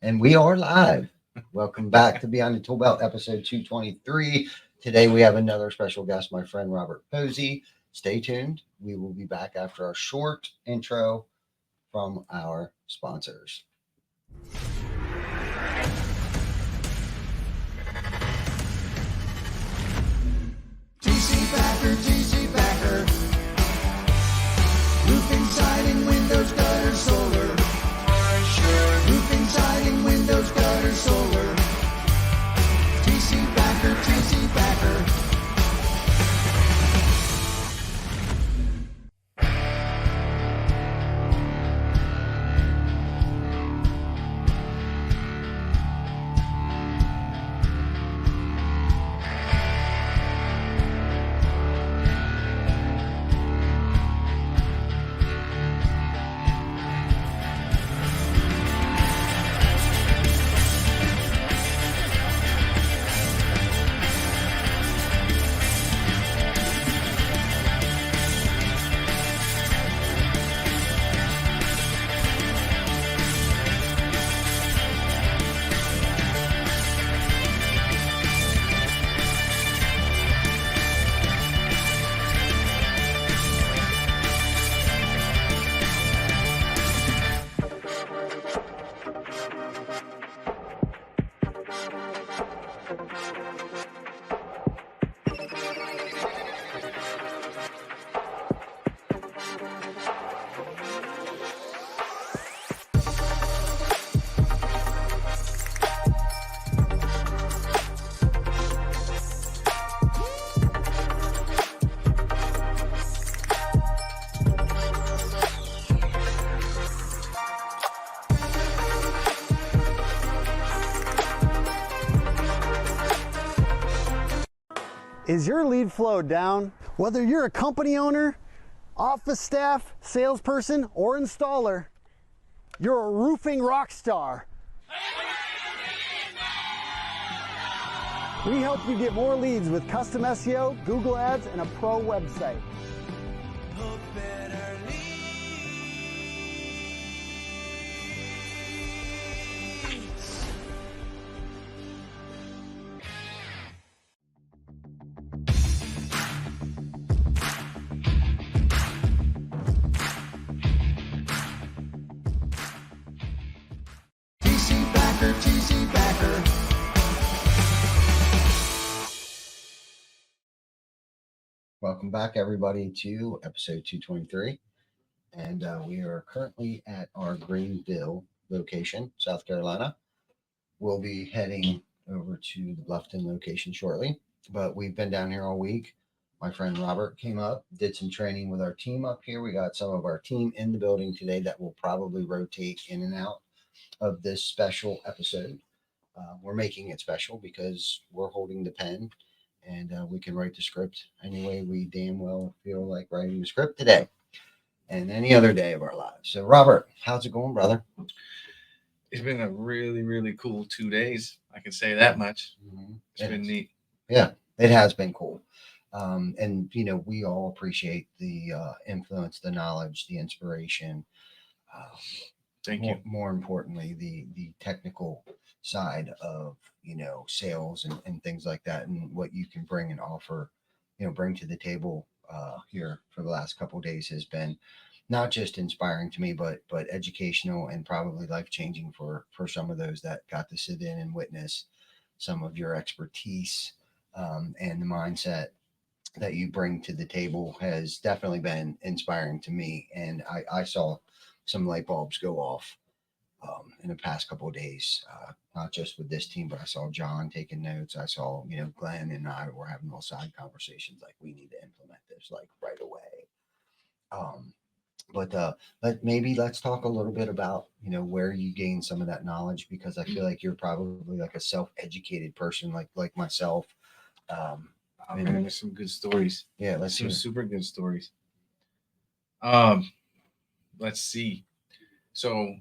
And we are live. Welcome back to Beyond the ToolBelt, episode 223. Today we have another special guest, my friend Robert Posey. Stay tuned. We will be back after our short intro from our sponsors. TC Backer. Roofing, siding, windows, gutters, solar. Roofing, siding, windows, gutters, solar. TC Backer. Is your lead flow down? Whether you're a company owner, office staff, salesperson, or installer, you're a roofing rock star. We help you get more leads with custom SEO, Google Ads, and a pro website. TC Backer. Welcome back, everybody, to episode 223. And we are currently at our Greenville location, South Carolina. We'll be heading over to the Bluffton location shortly, but we've been down here all week. My friend Robert came up, did some training with our team up here. We got some of our team in the building today that will probably rotate in and out of this special episode. We're making it special because we're holding the pen and we can write the script any way we damn well feel like writing the script today and any other day of our lives. So, Robert, how's it going, brother? It's been a really, really cool 2 days. I can say that much. It's been neat. Yeah, it has been cool. And, you know, we all appreciate the influence, the knowledge, the inspiration. Thank you. More importantly, the technical side of, you know, sales and things like that, and what you can bring and offer, you know, bring to the table here for the last couple of days has been not just inspiring to me, but educational and probably life-changing for some of those that got to sit in and witness some of your expertise and the mindset that you bring to the table has definitely been inspiring to me. And I saw some light bulbs go off in the past couple of days, not just with this team, but I saw John taking notes. I saw, you know, Glenn and I were having little side conversations like we need to implement this like right away. But maybe let's talk a little bit about, you know, where you gain some of that knowledge, because I feel like you're probably like a self-educated person like myself. I'll bring you some good stories. Yeah, let's Some hear. super good stories. Let's see. So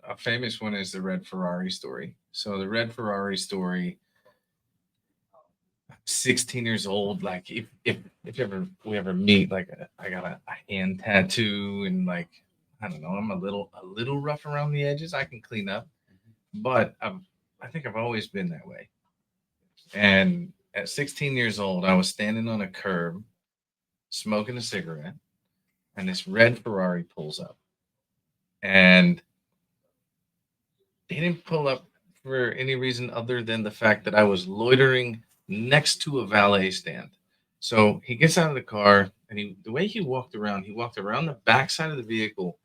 a famous one is the red Ferrari story. So the red Ferrari story, 16 years old, like if we ever meet, like I got a hand tattoo, and like I don't know, I'm a little rough around the edges. I can clean up. but I think I've always been that way. And at 16 years old, I was standing on a curb smoking a cigarette, and this red Ferrari pulls up. And he didn't pull up for any reason other than the fact that I was loitering next to a valet stand. So he gets out of the car, and the way he walked around the back side of the vehicle,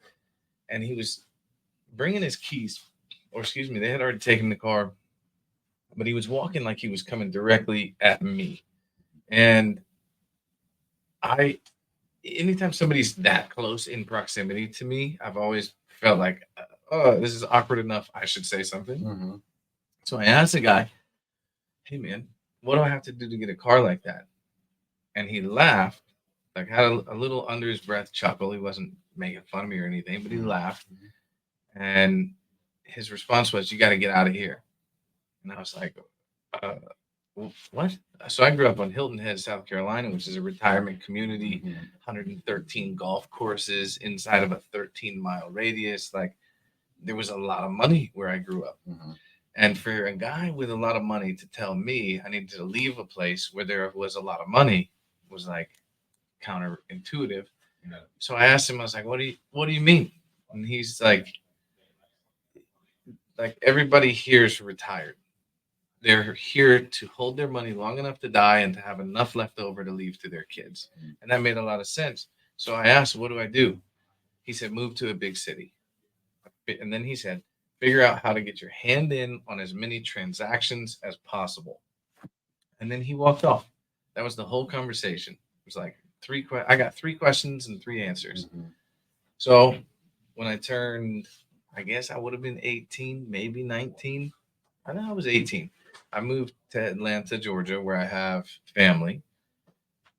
and he was bringing his keys, or excuse me, they had already taken the car, but he was walking like he was coming directly at me. And anytime somebody's that close in proximity to me, I've always felt like, oh, this is awkward enough. I should say something. Mm-hmm. So I asked the guy, hey, man, what do I have to do to get a car like that? And he laughed, like had a little under his breath chuckle. He wasn't making fun of me or anything, but he laughed. And his response was, you got to get out of here. And I was like, what? So I grew up on Hilton Head, South Carolina, which is a retirement community, 113 golf courses inside of a 13-mile radius. Like, there was a lot of money where I grew up. And for a guy with a lot of money to tell me I needed to leave a place where there was a lot of money was like counterintuitive. So I asked him, I was like, what do you mean? And he's like everybody here is retired. They're here to hold their money long enough to die and to have enough left over to leave to their kids. And that made a lot of sense. So I asked, what do I do? He said, move to a big city. And then he said, figure out how to get your hand in on as many transactions as possible. And then he walked off. That was the whole conversation. It was like I got 3 questions and 3 answers. So when I turned, I guess I would have been 18, maybe 19. I know I was 18. I moved to Atlanta, Georgia, where I have family.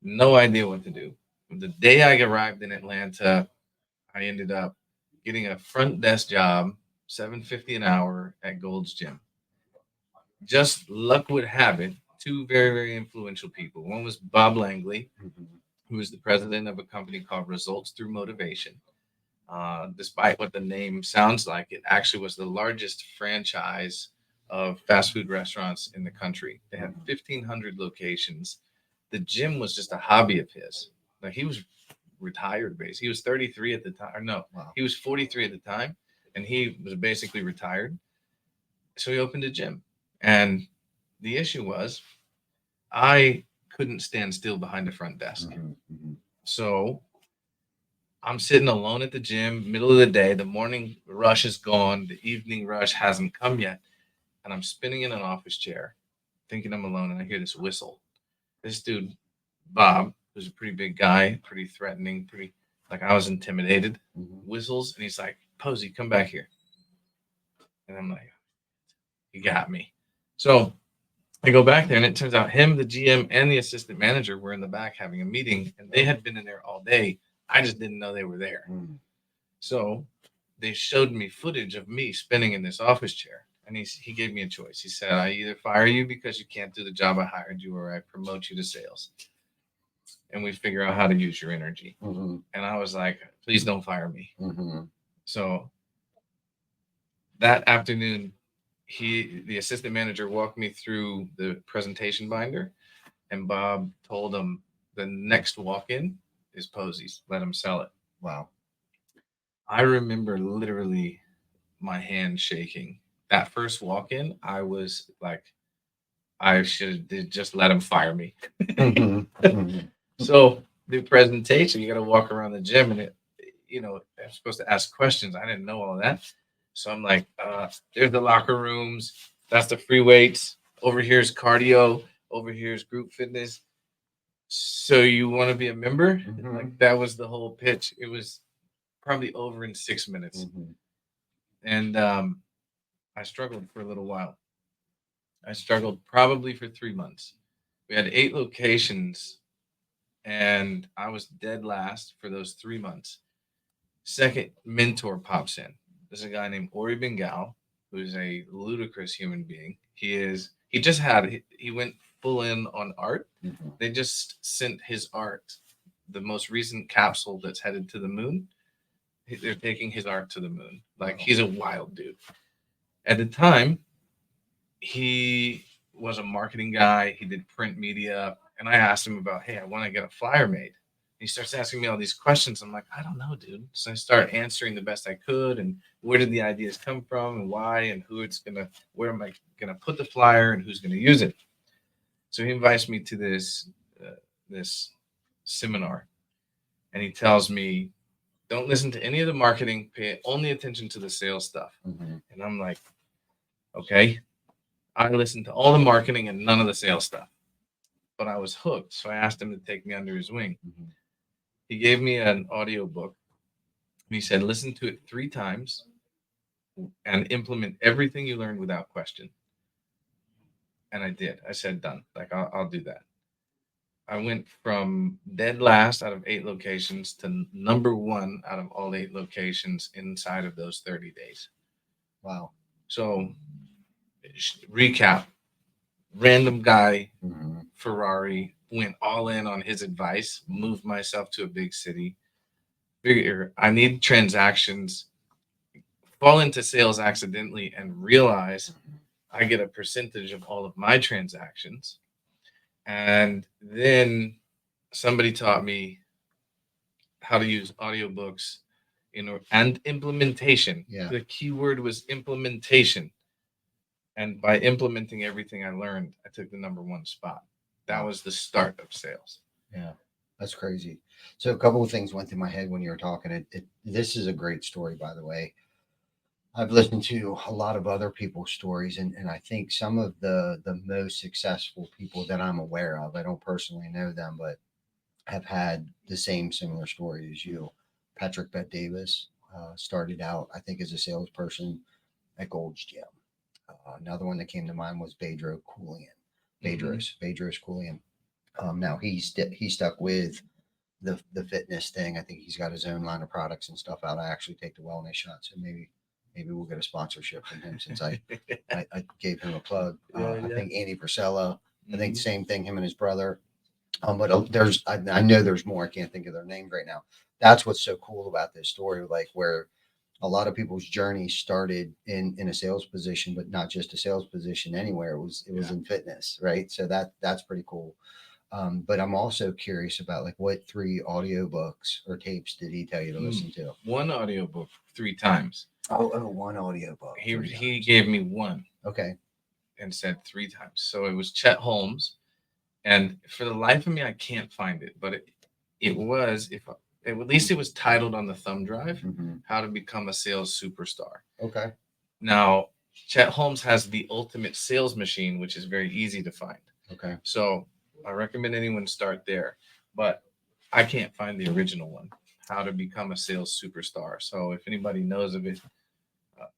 No idea what to do. The day I arrived in Atlanta, I ended up getting a front desk job, $7.50 an hour at Gold's Gym. Just luck would have it, 2 very, very influential people. One was Bob Langley, who was the president of a company called Results Through Motivation. Despite what the name sounds like, it actually was the largest franchise of fast food restaurants in the country. They had 1,500 locations. The gym was just a hobby of his. Like, he was retired, basically. He was 33 at the time. Or no, he was 43 at the time, and he was basically retired. So he opened a gym. And the issue was I couldn't stand still behind the front desk. So I'm sitting alone at the gym, middle of the day. The morning rush is gone. The evening rush hasn't come yet. And I'm spinning in an office chair, thinking I'm alone, and I hear this whistle. This dude, Bob, who's a pretty big guy, pretty threatening, pretty, like, I was intimidated, whistles, and he's like, Posey, come back here. And I'm like, you got me. So I go back there, and it turns out him, the GM, and the assistant manager were in the back having a meeting, and they had been in there all day. I just didn't know they were there. So they showed me footage of me spinning in this office chair. And he gave me a choice. He said, I either fire you because you can't do the job I hired you, or I promote you to sales. And we figure out how to use your energy. And I was like, please don't fire me. So that afternoon, the assistant manager walked me through the presentation binder. And Bob told him the next walk-in is Posey's. Let him sell it. Wow. I remember literally my hand shaking. That first walk-in, I was like, I should have just let him fire me. So the presentation, you got to walk around the gym, and I'm supposed to ask questions. I didn't know all of that. So I'm like, there's the locker rooms. That's the free weights. Over here's cardio. Over here's group fitness. So you want to be a member? Like, that was the whole pitch. It was probably over in 6 minutes. And I struggled for a little while. I struggled probably for 3 months. We had 8 locations, and I was dead last for those 3 months. Second mentor pops in. There's a guy named Ori Bengal, who's a ludicrous human being. He went full in on art. They just sent his art, the most recent capsule that's headed to the moon. They're taking his art to the moon. Like, he's a wild dude. At the time, he was a marketing guy. He did print media. And I asked him about, hey, I want to get a flyer made. He starts asking me all these questions. I'm like, I don't know, dude. So I start answering the best I could. And where did the ideas come from and why and who it's going to, where am I going to put the flyer and who's going to use it? So he invites me to this seminar. And he tells me, don't listen to any of the marketing, pay only attention to the sales stuff. And I'm like, okay. I listened to all the marketing and none of the sales stuff, but I was hooked. So I asked him to take me under his wing. He gave me an audio book. He said, listen to it 3 times and implement everything you learned without question. And I did. I said, done. Like, I'll do that. I went from dead last out of 8 locations to number 1 out of all 8 locations inside of those 30 days. Wow. So recap, random guy, Ferrari, went all in on his advice, moved myself to a big city. Figure I need transactions, fall into sales accidentally and realize I get a percentage of all of my transactions. And then somebody taught me how to use audiobooks, and implementation. Yeah. The key word was implementation. And by implementing everything I learned, I took the number 1 spot. That was the start of sales. Yeah, that's crazy. So a couple of things went through my head when you were talking. This is a great story, by the way. I've listened to a lot of other people's stories, and I think some of the most successful people that I'm aware of, I don't personally know them, but have had the same similar story as you. Patrick Bet Davis started out, I think, as a salesperson at Gold's Gym. Another one that came to mind was Bedros Keuilian. Now he stuck with the fitness thing. I think he's got his own line of products and stuff out. I actually take the wellness shot, so maybe we'll get a sponsorship from him since I gave him a plug. I think Andy Priscilla. I think same thing. Him and his brother. But I know there's more. I can't think of their names right now. That's what's so cool about this story, like where a lot of people's journey started in a sales position, but not just a sales position anywhere. It was in fitness, right? So that's pretty cool. But I'm also curious about like what 3 audiobooks or tapes did he tell you to listen to? 1 audiobook 3 times. Oh, 1 audiobook. He gave me 1. Okay. And said 3 times. So it was Chet Holmes. And for the life of me, I can't find it. But it was, at least it was titled on the thumb drive, How to Become a Sales Superstar. Okay. Now, Chet Holmes has the ultimate sales machine, which is very easy to find. Okay. So I recommend anyone start there. But I can't find the original one, How to Become a Sales Superstar. So if anybody knows of it,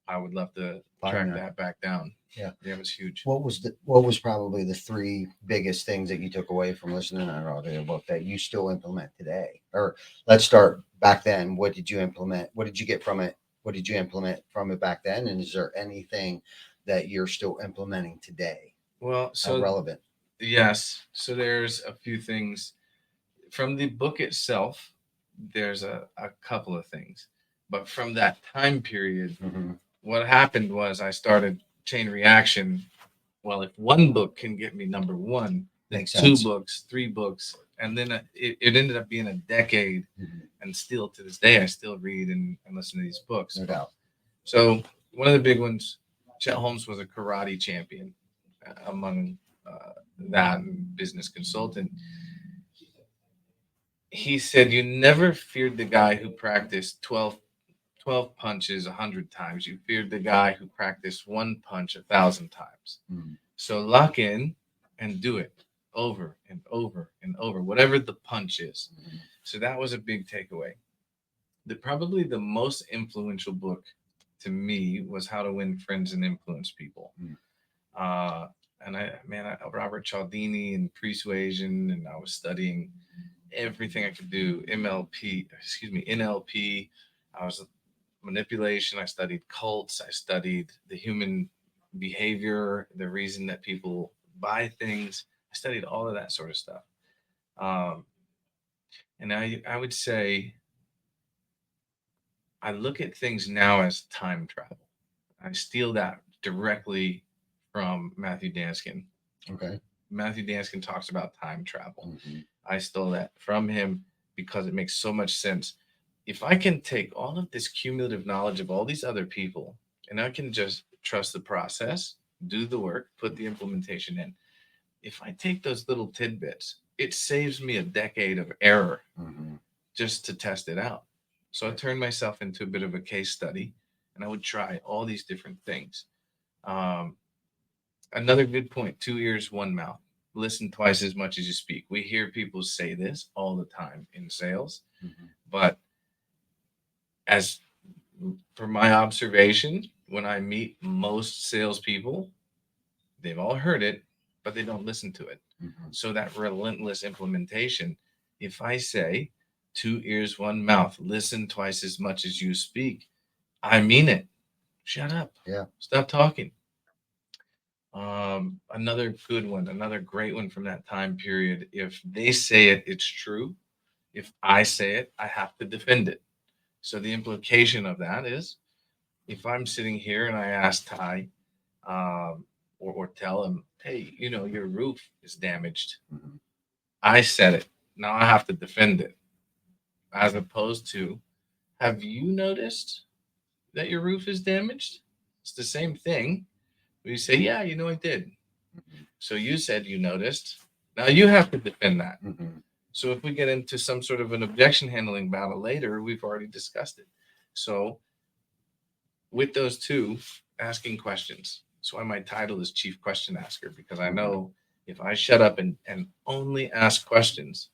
I would love to track that back down. Yeah, it was huge. What was probably the 3 biggest things that you took away from listening to our audiobook that you still implement today? Or let's start back then. What did you implement? What did you get from it? What did you implement from it back then? And is there anything that you're still implementing today? Well, so relevant. Yes. So there's a few things from the book itself. There's a couple of things, but from that time period, what happened was I started chain reaction. Well, if 1 book can get me number 1, then 2 books, 3 books, and then it ended up being a decade. And still to this day, I still read and listen to these books. No doubt. So one of the big ones, Chet Holmes was a karate champion among that and business consultant. He said, you never feared the guy who practiced 12 punches 100 times. You feared the guy who practiced 1 punch 1,000 times. So lock in and do it over and over and over, whatever the punch is. So that was a big takeaway. Probably the most influential book to me was How to Win Friends and Influence People. And Robert Cialdini and Persuasion, and I was studying everything I could do, NLP. I was manipulation. I studied cults. I studied the human behavior, the reason that people buy things. I studied all of that sort of stuff. And I would say I look at things now as time travel. I steal that directly from Matthew Danskin. Okay. Matthew Danskin talks about time travel. Mhm. I stole that from him because it makes so much sense. If I can take all of this cumulative knowledge of all these other people and I can just trust the process, do the work, put the implementation in. If I take those little tidbits, it saves me a decade of error Mhm. just to test it out. So I turned myself into a bit of a case study and I would try all these different things. Um, Another good point: 2 ears, one mouth. Listen twice as much as you speak. We hear people say this all the time in sales, Mhm. but as for my observation, when I meet most salespeople, they've all heard it, but they don't listen to it. Mhm. So that relentless implementation, if I say 2 ears, one mouth, listen twice as much as you speak, I mean it. Shut up. Yeah. Stop talking. Another good one, another great one from that time period. If they say it, it's true. If I say it, I have to defend it. So the implication of that is if I'm sitting here and I ask Ty or tell him, hey, your roof is damaged. Mhm. I said it. Now I have to defend it. As opposed to, have you noticed that your roof is damaged? It's the same thing. You say, yeah, I did. Mhm. So you said you noticed. Now you have to defend that. Mhm. So if we get into some sort of an objection handling battle later, we've already discussed it. So with those two, asking questions. That's why my title is Chief Question Asker, because I know if I shut up and only ask questions,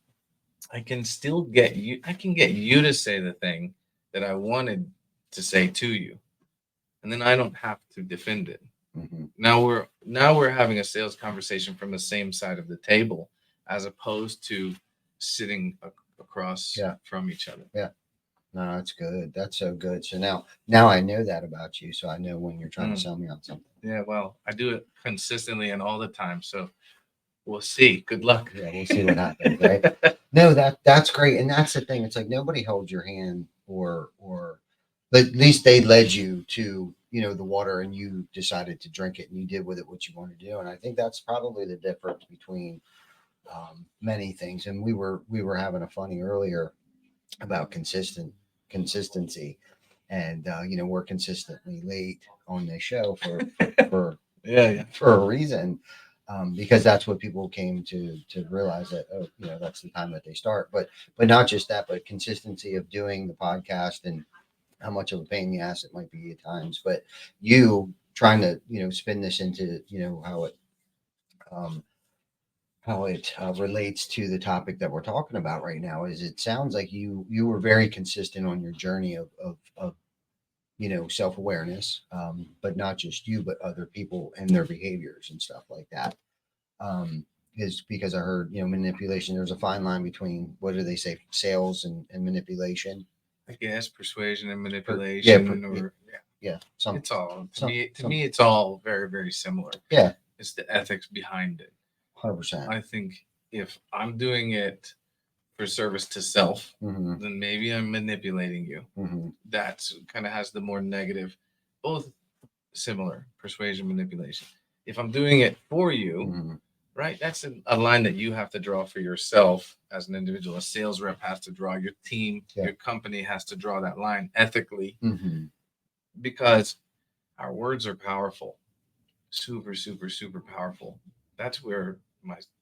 I can get you to say the thing that I wanted to say to you. And then I don't have to defend it. Mhm. Now we're having a sales conversation from the same side of the table as opposed to sitting across Yeah. from each other. Yeah. No, that's good. That's so good. So now I know that about you. So I know when you're trying to sell me on something. Yeah, well, I do it consistently and all the time. So we'll see. Good luck. Yeah, we'll see what happens, right? No, that's great. And that's the thing. It's like nobody holds your hand but at least they led you to, the water and you decided to drink it and you did with it what you wanted to do. And I think that's probably the difference between many things. And we were having a funny earlier about consistency. And we're consistently late on the show for Yeah. for a reason, because that's what people came to realize that that's the time that they start. But not just that, but consistency of doing the podcast and how much of a pain in the ass it might be at times. But you trying to spin this into um, how it relates to the topic that we're talking about right now is it sounds like you were very consistent on your journey of self-awareness, but not just you but other people and their behaviors and stuff like that, is because I heard manipulation. There's a fine line between, what do they say, sales and manipulation. I guess persuasion and Yeah, manipulation, or yeah, it's all to some, me it's all very, very similar. yeah, It's the ethics behind it. 100%. I think if I'm doing it for service to self, Mm-hmm. then maybe I'm manipulating you. Mm-hmm. That's kind of has the more negative, both similar, persuasion, manipulation. If I'm doing it for you, Mm-hmm. right, that's a line that you have to draw for yourself as an individual. A sales rep has to draw, your team, your company has to draw that line ethically, Mm-hmm. because our words are powerful, super, super, super powerful. That's where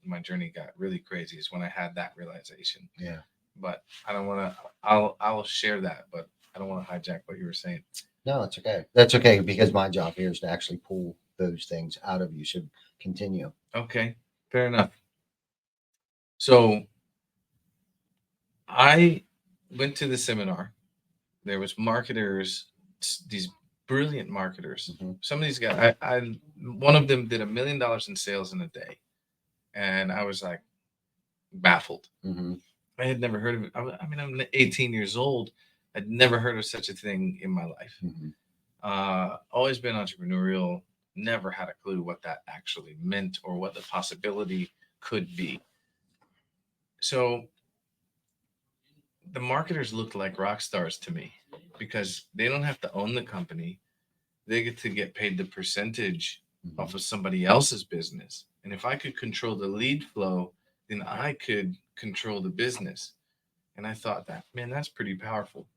my journey got really crazy, is when I had that realization. Yeah. But I don't want to. I'll share that, but I don't want to hijack what you were saying. No, it's okay. That's okay, because my job here is to actually pull those things out of you. So continue. Okay, fair enough. So I went to the seminar. There was marketers, these brilliant marketers. Mm-hmm. Some of these guys, one of them did $1 million in sales in a day, and I was like baffled. Mm-hmm. I had never heard of it. I mean, I'm 18 years old. I'd never heard of such a thing in my life. Mm-hmm. Always been entrepreneurial. Never had a clue what that actually meant or what the possibility could be. So the marketers looked like rock stars to me, because they don't have to own the company. they get to get paid the percentage Mhm. off of somebody else's business. And if I could control the lead flow, then I could control the business. And I thought that, man, that's pretty powerful.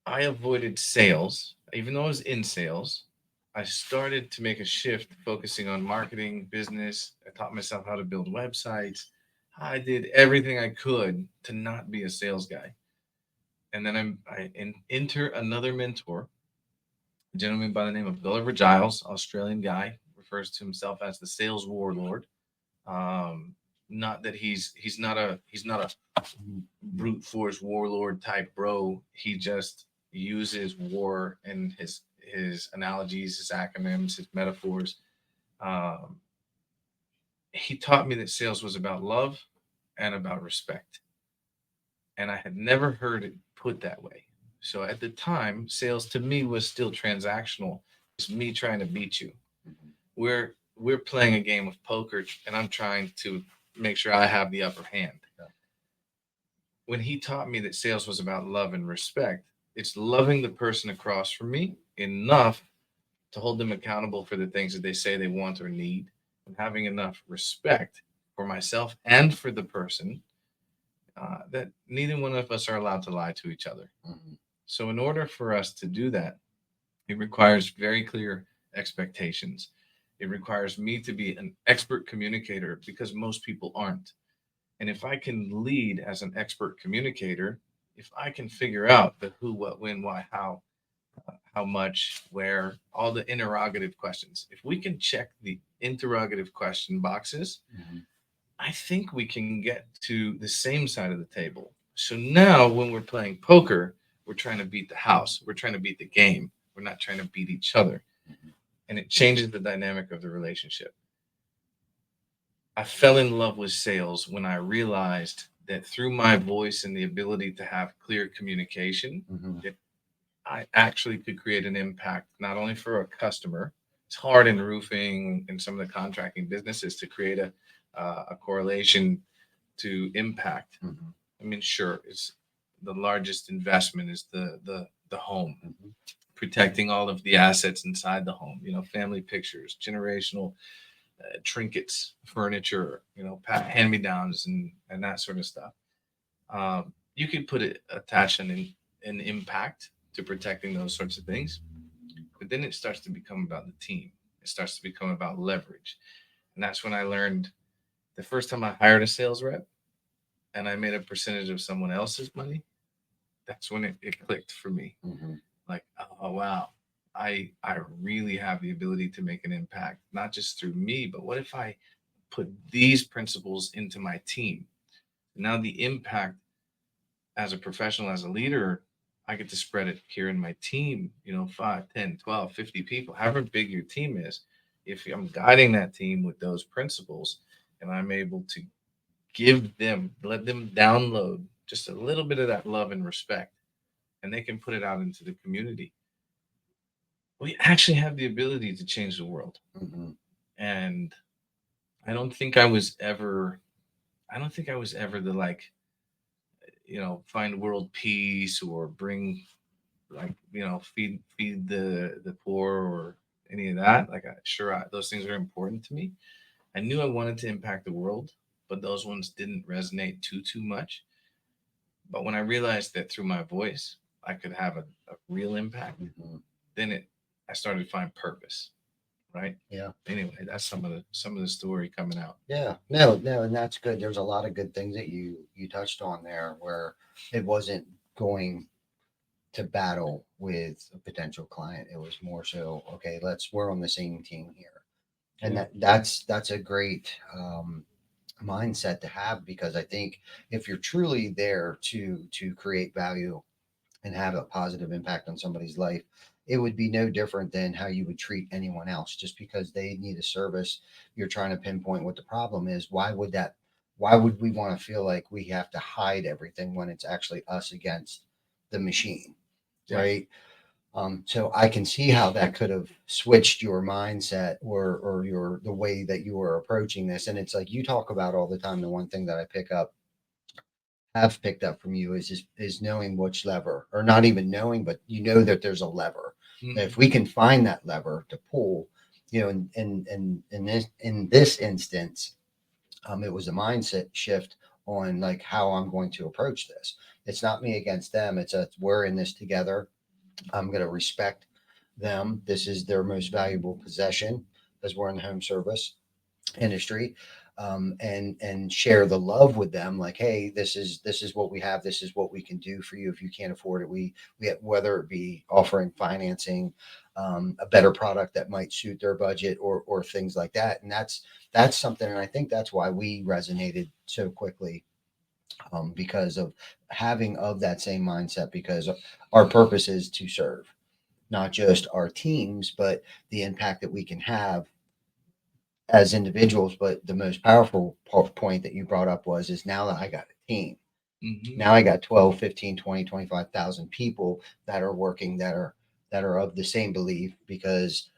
I avoided sales, even though I was in sales. I started to make a shift focusing on marketing, business. I taught myself how to build websites. I did everything I could to not be a sales guy. And then enter another mentor, a gentleman by the name of Gulliver Giles, Australian guy, refers to himself as the sales warlord. Um, Not that he's not a brute force warlord type bro. He just uses war and his analogies, his acronyms, his metaphors. Um, he taught me that sales was about love and about respect, and I had never heard it put that way. So at the time, sales to me was still transactional. It's me trying to beat you. Mhm. We're playing a game of poker, and I'm trying to make sure I have the upper hand. Yeah. When he taught me that sales was about love and respect, it's loving the person across from me enough to hold them accountable for the things that they say they want or need, and having enough respect for myself and for the person that neither one of us are allowed to lie to each other. Mhm. So, in order for us to do that, it requires very clear expectations. It requires me to be an expert communicator because most people aren't. And if I can lead as an expert communicator, if I can figure out the who, what, when, why, how much, where, all the interrogative questions, if we can check the interrogative question boxes, Mhm. I think we can get to the same side of the table. So now when we're playing poker, we're trying to beat the house, we're trying to beat the game, we're not trying to beat each other. Mhm. And it changes the dynamic of the relationship. I fell in love with sales when I realized that through my voice and the ability to have clear communication, Mhm. that I actually could create an impact not only for a customer. It's hard in roofing and some of the contracting businesses to create a correlation to impact. Mhm. I mean, sure, it's the largest investment is the home, Mhm. protecting all of the assets inside the home. You know, family pictures, generational trinkets, furniture, you know, hand me downs, and that sort of stuff. You could put it attach an impact to protecting those sorts of things, but then it starts to become about the team. It starts to become about leverage, and that's when I learned the first time I hired a sales rep and I made a percentage of someone else's money. That's when it clicked for me. Mhm. Like, oh wow, I really have the ability to make an impact, not just through me, but what if I put these principles into my team? Now the impact as a professional, as a leader, I get to spread it here in my team, you know, 5, 10, 12, 50 people, however big your team is. If I'm guiding that team with those principles and I'm able to give them, let them download just a little bit of that love and respect, and they can put it out into the community, we actually have the ability to change the world. Mhm. And I don't think I was ever, I don't think I was ever the like, you know, find world peace or bring like, you know, feed the poor or any of that. Like those things are important to me. I knew I wanted to impact the world, but those ones didn't resonate too much. But when I realized that through my voice I could have a real impact, Mhm. then I started to find purpose, right? Yeah. Anyway, that's some of the story coming out. Yeah. No, no, and that's good. There's a lot of good things that you touched on there where it wasn't going to battle with a potential client. It was more so, okay, we're on the same team here. And Yeah. that's a great mindset to have, because I think if you're truly there to create value and have a positive impact on somebody's life, it would be no different than how you would treat anyone else. Just because they need a service, you're trying to pinpoint what the problem is. Why would we want to feel like we have to hide everything when it's actually us against the machine? Yeah. Right. So I can see how that could have switched your mindset, or the way that you were approaching this. And it's like you talk about all the time. The one thing that I pick up have picked up from you is knowing which lever, or not even knowing, but you know that there's a lever. That if we can find that lever to pull, in this instance, it was a mindset shift on like how I'm going to approach this. It's not me against them. We're in this together. I'm going to respect them. This is their most valuable possession as we're in the home service industry, and share the love with them. Like, hey, this is what we have. This is what we can do for you if you can't afford it. We whether it be offering financing, a better product that might suit their budget, or things like that. And that's something, and I think that's why we resonated so quickly, because of having of that same mindset, because our purpose is to serve not just our teams, but the impact that we can have as individuals. But the most powerful point that you brought up is now that I got a team, now I got 12, 15, 20, 25,000 people that are working, that are of the same belief, because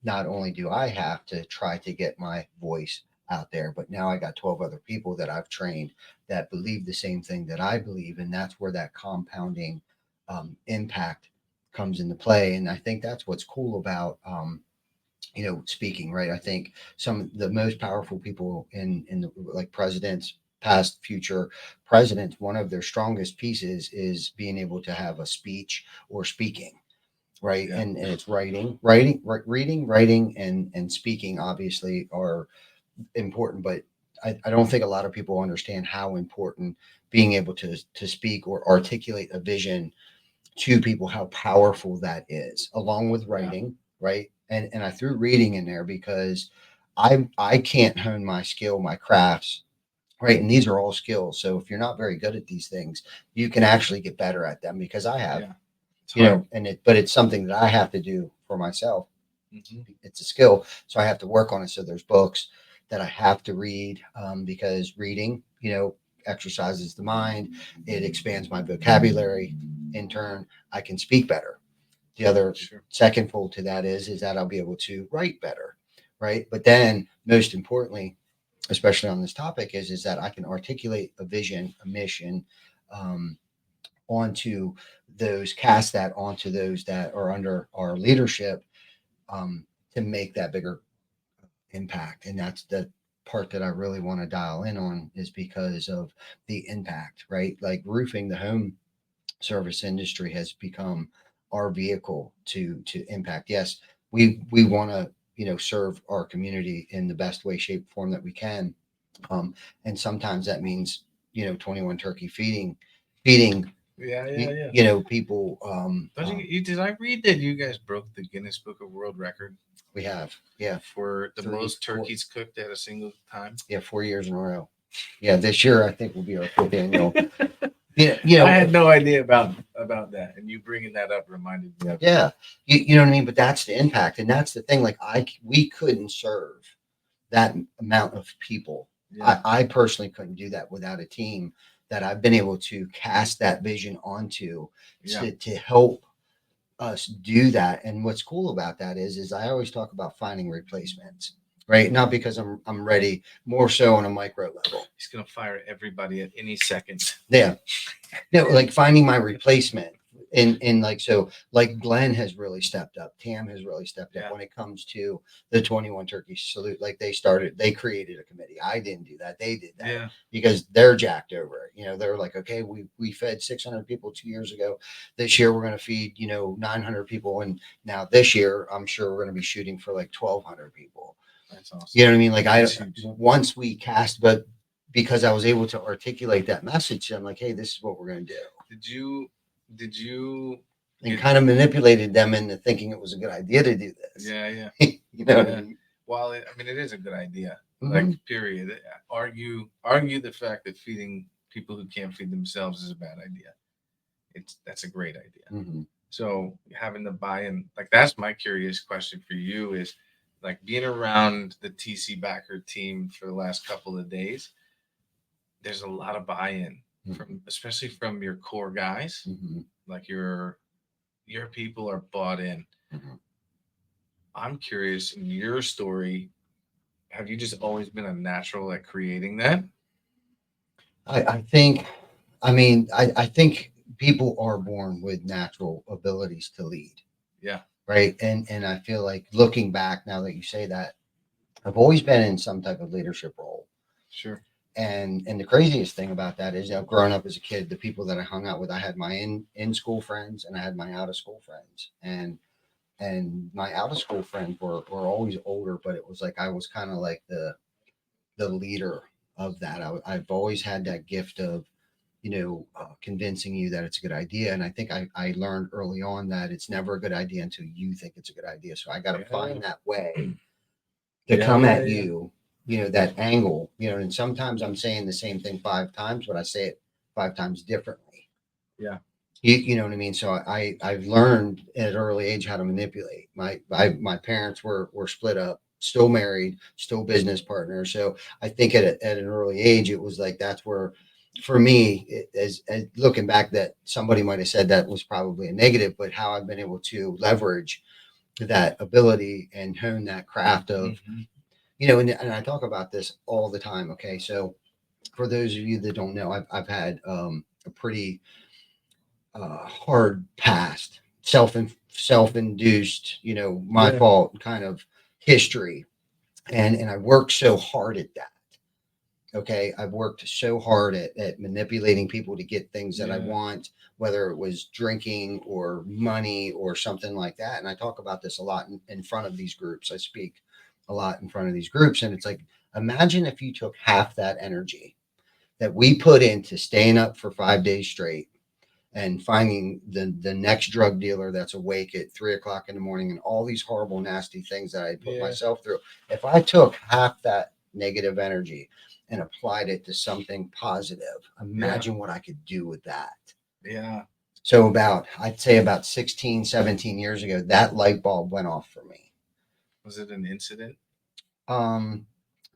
not only do I have to try to get my voice out there, but now I got 12 other people that I've trained that believe the same thing that I believe. And that's where that compounding impact comes into play. And I think that's what's cool about, speaking, right? I think some of the most powerful people in the, like, presidents, past, future presidents, one of their strongest pieces is being able to have a speech or speaking, right? Yeah. And it's reading, writing, and speaking obviously are important, but I don't think a lot of people understand how important being able to speak or articulate a vision to people, how powerful that is, along with writing, right? And I threw reading in there because I can't hone my skill, my crafts, right? And these are all skills. So if you're not very good at these things, you can actually get better at them, because I have, Yeah. It's hard. but it's something that I have to do for myself. It's a skill, so I have to work on it. So there's books that I have to read, because reading, exercises the mind. It expands my vocabulary. In turn, I can speak better. The other Sure. second fold to that is that I'll be able to write better, right? But then, most importantly, especially on this topic, is that I can articulate a vision, a mission, um, onto cast that onto those that are under our leadership, to make that bigger impact. And that's the part that I really want to dial in on, is because of the impact, right? Like roofing, the home service industry has become our vehicle to impact. Yes, we want to, serve our community in the best way, shape, form that we can. And sometimes that means, 21 turkey feeding, Yeah. people. Did I read that you guys broke the Guinness Book of World Record We have, yeah, for the Three, most four. turkeys cooked at a single time? Yeah, 4 years in a row. Yeah, this year I think will be our fifth annual. I had no idea about that, and you bringing that up reminded me of it. Yeah, you know what I mean. But that's the impact, and that's the thing. Like we couldn't serve that amount of people. Yeah. I personally couldn't do that without a team that I've been able to cast that vision onto, Yeah. to help us do that. And what's cool about that is I always talk about finding replacements, right? Not because I'm ready, more so on a micro level. He's gonna fire everybody at any second. Yeah. No, like finding my replacement. And like, so like Glenn has really stepped up. Tam has really stepped up Yeah. when it comes to the 21 turkey salute. Like they created a committee. I didn't do that. They did that. Yeah. Because they're jacked over it. They're like, okay, we fed 600 people 2 years ago. This year we're going to feed, 900 people. And now this year, I'm sure we're going to be shooting for like 1,200 people. That's awesome. You know what I mean? Like That's huge. once we cast, but because I was able to articulate that message, I'm like, hey, this is what we're going to do. Did you And kind of manipulated them into thinking it was a good idea to do this. Yeah. You know what I mean? Well, I mean, it is a good idea. Mhm. Like, period. Argue the fact that feeding people who can't feed themselves is a bad idea. That's a great idea. Mhm. So having the buy-in, like, that's my curious question for you is, like, being around the TC Backer team for the last couple of days, there's a lot of buy-in especially from your core guys. Mhm. Like your people are bought in. Mhm. I'm curious, in your story, have you just always been a natural at creating that? I think I mean, I think people are born with natural abilities to lead. Yeah. Right. And I feel like looking back now that you say that, I've always been in some type of leadership role. Sure. And the craziest thing about that is, growing up as a kid, the people that I hung out with, I had my in school friends and I had my out of school friends. And my out of school friends were always older, but it was like I was kind of like the leader of that. I've always had that gift of, convincing you that it's a good idea. And I think I learned early on that it's never a good idea until you think it's a good idea. So I got to find that way to come at you, that angle, and sometimes I'm saying the same thing 5 times, but I say it 5 times differently. Yeah. You know what I mean? So I've learned at an early age how to manipulate. My parents were split up, still married, still business partners. So I think at an early age, it was like, that's where, for me, as looking back, that somebody might have said that was probably a negative, but how I've been able to leverage that ability and hone that craft of, and I talk about this all the time. Okay. So for those of you that don't know, I've had a pretty hard past, self-induced, my fault kind of history. And I worked so hard at that. Okay. I've worked so hard at manipulating people to get things that I want, whether it was drinking or money or something like that. And I talk about this a lot in front of these groups. I speak a lot in front of these groups. And it's like, imagine if you took half that energy that we put into staying up for 5 days straight and finding the next drug dealer that's awake at 3 o'clock in the morning and all these horrible, nasty things that I put myself through. If I took half that negative energy and applied it to something positive, imagine what I could do with that. Yeah. So I'd say about 16, 17 years ago, that light bulb went off for me. Was it an incident?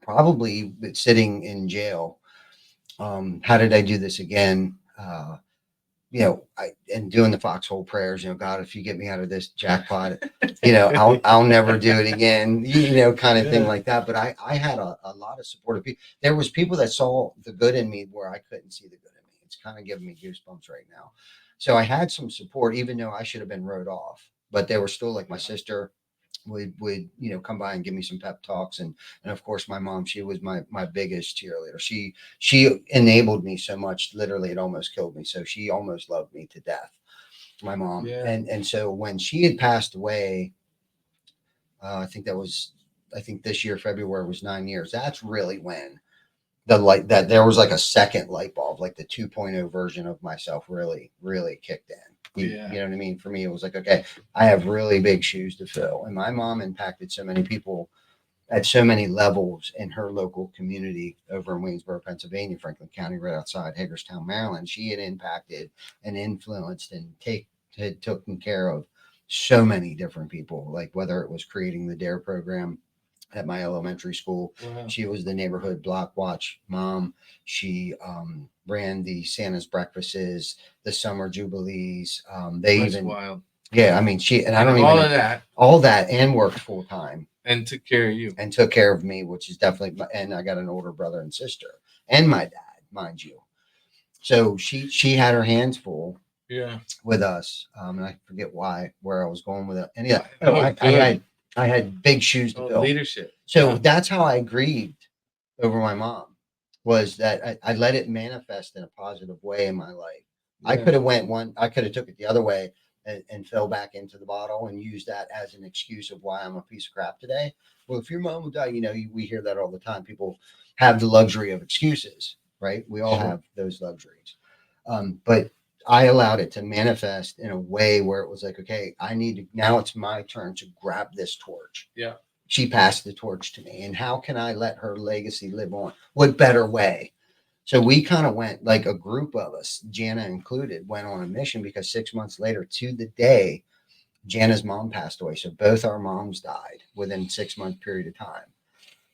Probably sitting in jail. How did I do this again? And doing the foxhole prayers, God, if you get me out of this jackpot, I'll never do it again, kind of thing like that. But I had a lot of supportive people. There was people that saw the good in me where I couldn't see the good in me. It's kind of giving me goosebumps right now. So I had some support, even though I should have been wrote off, but they were still like my sister would come by and give me some pep talks, and of course my mom, she was my biggest cheerleader. She enabled me so much, literally it almost killed me. So she almost loved me to death, my mom. And so when she had passed away, I think this year February was 9 years. That's really when that there was like a second light bulb, like the 2.0 version of myself really kicked in. You know what I mean? For me, it was like, okay, I have really big shoes to fill. And my mom impacted so many people at so many levels in her local community over in Waynesboro, Pennsylvania, Franklin County, right outside Hagerstown, Maryland. She had impacted and influenced and had taken care of so many different people, like whether it was creating the DARE program at my elementary school. Wow. She was the neighborhood block watch mom. She ran the Santa's breakfasts, the summer jubilees. That's wild. Yeah, I mean, I don't even all that, and worked full time and took care of you and took care of me, which is definitely. And I got an older brother and sister, and my dad, mind you. So she had her hands full. Yeah. With us, and I forget where I was going with it. And yeah, I had big shoes to fill. Leadership. So that's how I grieved over my mom, was that I let it manifest in a positive way in my life. Yeah. I could have took it the other way and fell back into the bottle and used that as an excuse of why I'm a piece of crap today. Well, if your mom would die, we hear that all the time. People have the luxury of excuses, right? We all have those luxuries. But I allowed it to manifest in a way where it was like, okay, now it's my turn to grab this torch. Yeah. She passed the torch to me. And how can I let her legacy live on? What better way? So we kind of went, like a group of us, Jana included, went on a mission, because 6 months later to the day, Jana's mom passed away. So both our moms died within 6 month period of time.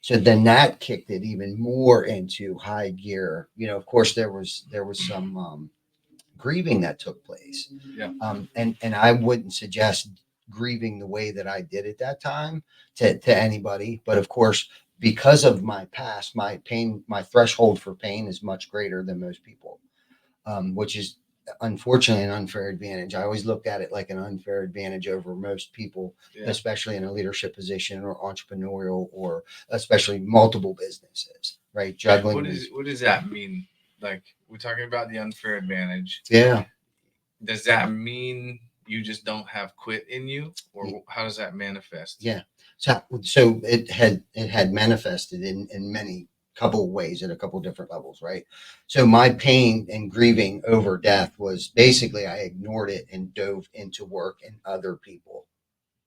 So then that kicked it even more into high gear. Of course there was some, grieving that took place. Yeah. And I wouldn't suggest grieving the way that I did at that time to anybody. But of course, because of my past, my threshold for pain is much greater than most people. which is unfortunately an unfair advantage. I always looked at it like an unfair advantage over most people, Yeah. especially in a leadership position or entrepreneurial or especially multiple businesses, right? Juggling. What does that mean? Like, we're talking about the unfair advantage. Yeah. Does that mean you just don't have quit in you, or how does that manifest? Yeah. So it had manifested in many couple ways at a couple different levels, right? So my pain and grieving over death was basically I ignored it and dove into work and other people.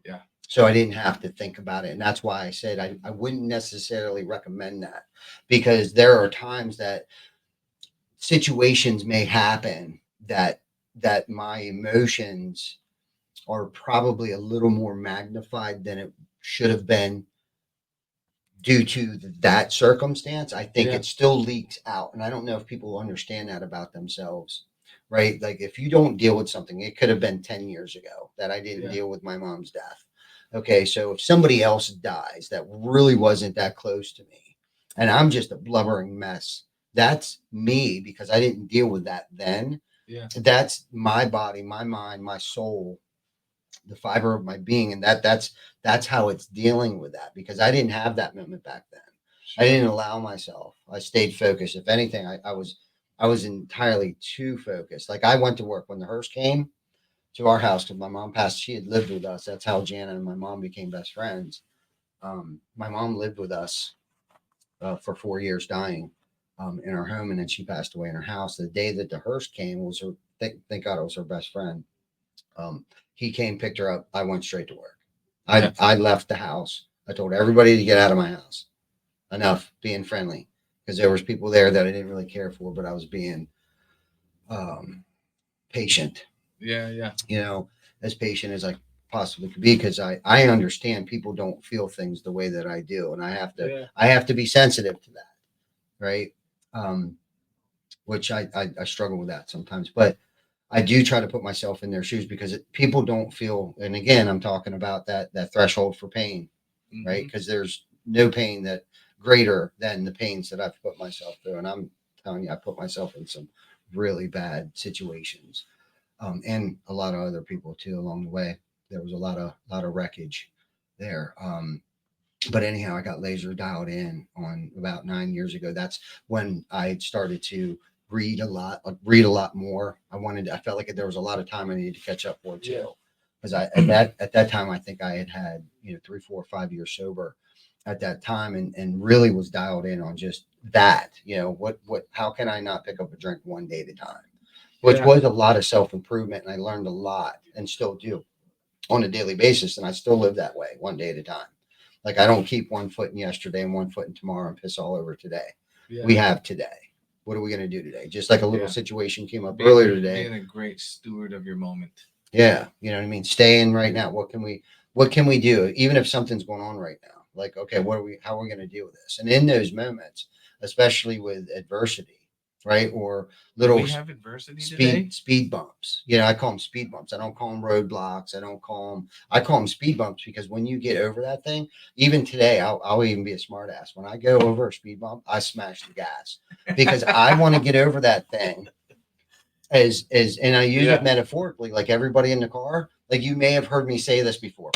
Yeah. So I didn't have to think about it. And that's why I said I wouldn't necessarily recommend that, because there are times that situations may happen that my emotions are probably a little more magnified than it should have been due to that circumstance. I think Yeah. it still leaks out. And I don't know if people understand that about themselves, right? Like if you don't deal with something, it could have been 10 years ago that I didn't Yeah. deal with my mom's death. Okay. So if somebody else dies that really wasn't that close to me and I'm just a blubbering mess, that's me because I didn't deal with that then. Yeah. That's my body, my mind, my soul, the fiber of my being, and that's how it's dealing with that, because I didn't have that moment back then. I didn't allow myself. I stayed focused. If anything, I was entirely too focused. Like I went to work when the hearse came to our house because my mom passed. She had lived with us. That's how Jana and my mom became best friends. My mom lived with us for 4 years, dying in our home, and then she passed away in her house. The day that the hearse came was her. Thank God it was her best friend. He came, picked her up. I went straight to work. I left the house. I told everybody to get out of my house. Enough being friendly, because there was people there that I didn't really care for, but I was being patient. Yeah. Yeah. You know, as patient as I possibly could be, because I understand people don't feel things the way that I do, and I have to be sensitive to that, right? Which I struggle with that sometimes, but I do try to put myself in their shoes, because people don't feel, and again, I'm talking about that threshold for pain, right? Because there's no pain that greater than the pains that I've put myself through. And I'm telling you, I put myself in some really bad situations, and a lot of other people too along the way. There was a lot of wreckage there. But anyhow, I got laser dialed in on about 9 years ago. That's when I started to read a lot more. I felt like there was a lot of time I needed to catch up for too. Because at that time, I think I had 3, 4, 5 years sober at that time, and really was dialed in on just that. How can I not pick up a drink one day at a time? Which was a lot of self-improvement, and I learned a lot and still do on a daily basis. And I still live that way, one day at a time. Like I don't keep one foot in yesterday and one foot in tomorrow and piss all over today. Yeah. We have today. What are we going to do today? Just like a little situation came up earlier today. Being a great steward of your moment. Yeah. You know what I mean? Stay in right now. What can we do? Even if something's going on right now, like, okay, how are we going to deal with this? And in those moments, especially with adversity, right? Or little we have adversity today? Speed bumps. I call them speed bumps. I don't call them roadblocks. I call them speed bumps, because when you get over that thing, even today, I'll even be a smart ass. When I go over a speed bump, I smash the gas, because I want to get over that thing and I use it metaphorically, like everybody in the car. Like you may have heard me say this before.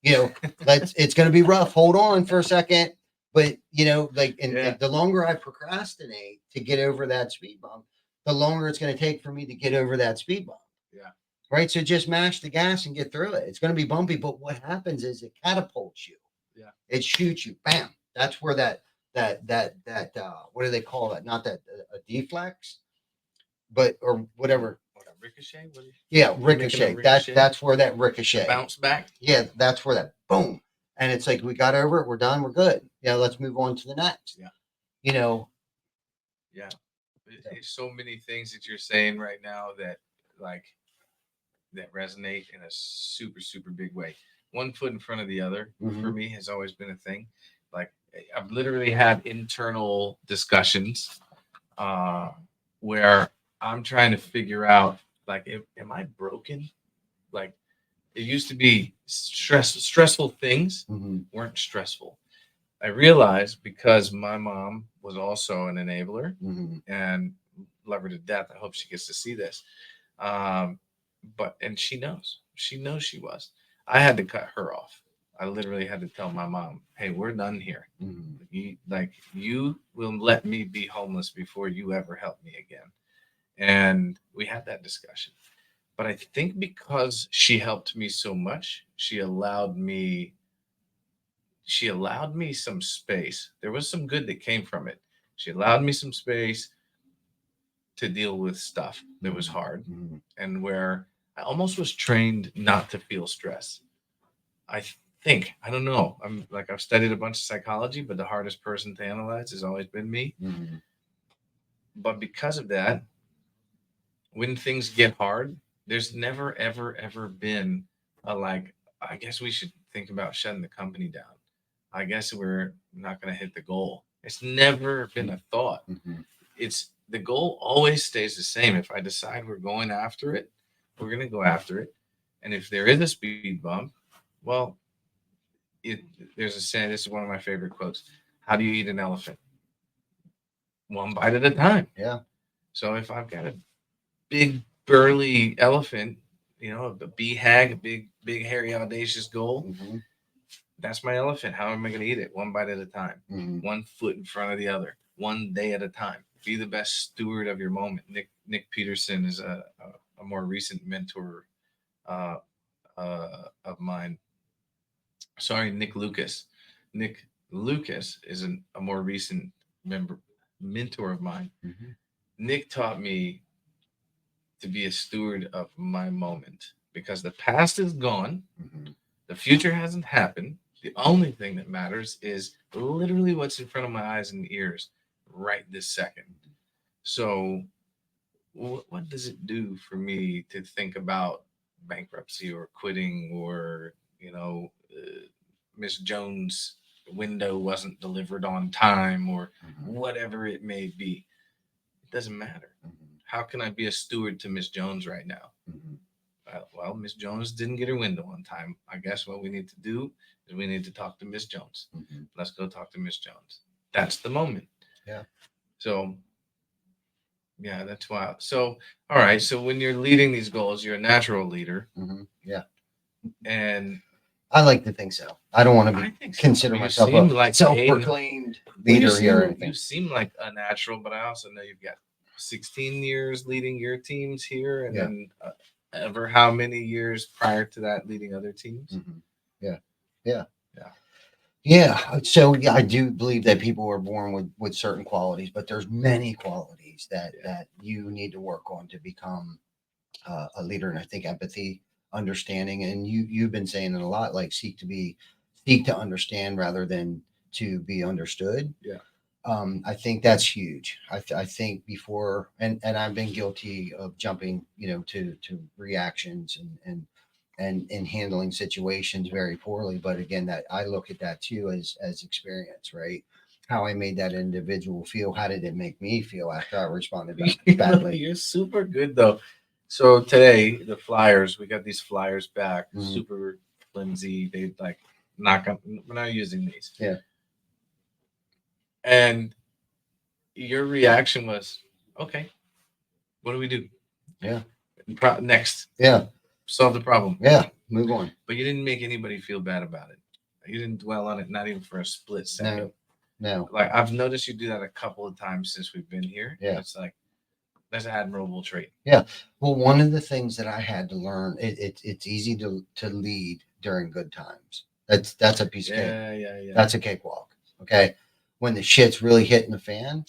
It's going to be rough. Hold on for a second. But, the longer I procrastinate to get over that speed bump, the longer it's going to take for me to get over that speed bump. Yeah. Right. So just mash the gas and get through it. It's going to be bumpy. But what happens is it catapults you. Yeah. It shoots you. Bam. That's where that what do they call that? Not that a deflex, but or whatever. Ricochet? Ricochet. That's where that ricochet. Bounce back. Yeah. That's where that boom. And it's like, we got over it. We're done. We're good. Let's move on to the next. Yeah. Yeah. There's so many things that you're saying right now that resonate in a super, super big way. One foot in front of the other for me has always been a thing. Like I've literally had internal discussions where I'm trying to figure out, am I broken? Like, it used to be stressful things weren't stressful. I realized because my mom was also an enabler and love her to death. I hope she gets to see this. And she knows she was. I had to cut her off. I literally had to tell my mom, "Hey, we're done here. You will let me be homeless before you ever help me again." And we had that discussion. But I think because she helped me so much, she allowed me some space. There was some good that came from it. She allowed me some space to deal with stuff that was hard, and where I almost was trained not to feel stress. I think, I don't know. I've studied a bunch of psychology, but the hardest person to analyze has always been me. But because of that, when things get hard, there's never, ever, ever been a like, I guess we should think about shutting the company down. I guess we're not going to hit the goal. It's never been a thought. It's the goal always stays the same. If I decide we're going after it, we're going to go after it. And if there is a speed bump, well, there's a saying. This is one of my favorite quotes. How do you eat an elephant? One bite at a time. Yeah. So if I've got a big burly elephant, a BHAG, a big hairy audacious goal, that's my elephant. How am I going to eat it? One bite at a time, 1 foot in front of the other, 1 day at a time. Be the best steward of your moment. Nick Peterson is a more recent mentor of mine. Sorry, Nick Lucas. Nick Lucas is a more recent mentor of mine. Nick taught me to be a steward of my moment, because the past is gone. The future hasn't happened. The only thing that matters is literally what's in front of my eyes and ears right this second. So what does it do for me to think about bankruptcy or quitting, or Miss Jones' window wasn't delivered on time, or whatever it may be? It doesn't matter. How can I be a steward to Miss Jones right now? Well, Miss Jones didn't get her window on time. I guess what we need to do is we need to talk to Miss Jones. Let's go talk to Miss Jones. That's the moment. Yeah. So, yeah, that's wild. So, all right. So when you're leading these goals, you're a natural leader. Yeah. And I like to think so. I don't want to consider You myself seem a like self-proclaimed leader here or anything. You seem like a natural, but I also know you've got 16 years leading your teams here, and then ever how many years prior to that leading other teams? Yeah. So I do believe that people are born with certain qualities, but there's many qualities that you need to work on to become a leader. And I think empathy, understanding, and you've been saying it a lot, like seek to understand rather than to be understood. Yeah. I think that's huge. I think before, and I've been guilty of jumping, to reactions and handling situations very poorly. But again, that I look at that too as experience, right? How I made that individual feel. How did it make me feel after I responded badly? You're super good though. So today, the flyers, we got these flyers back, super flimsy. They like knock up. We're not using these. Yeah. And your reaction was, okay, what do we do? Yeah. Next. Yeah. Solve the problem. Yeah. Move on. But you didn't make anybody feel bad about it. You didn't dwell on it, not even for a split second. No. Like I've noticed you do that a couple of times since we've been here. Yeah. It's like, that's an admirable trait. Yeah. Well, one of the things that I had to learn, it's easy to lead during good times. That's a piece of cake. Yeah. That's a cakewalk. Okay. When the shit's really hitting the fan,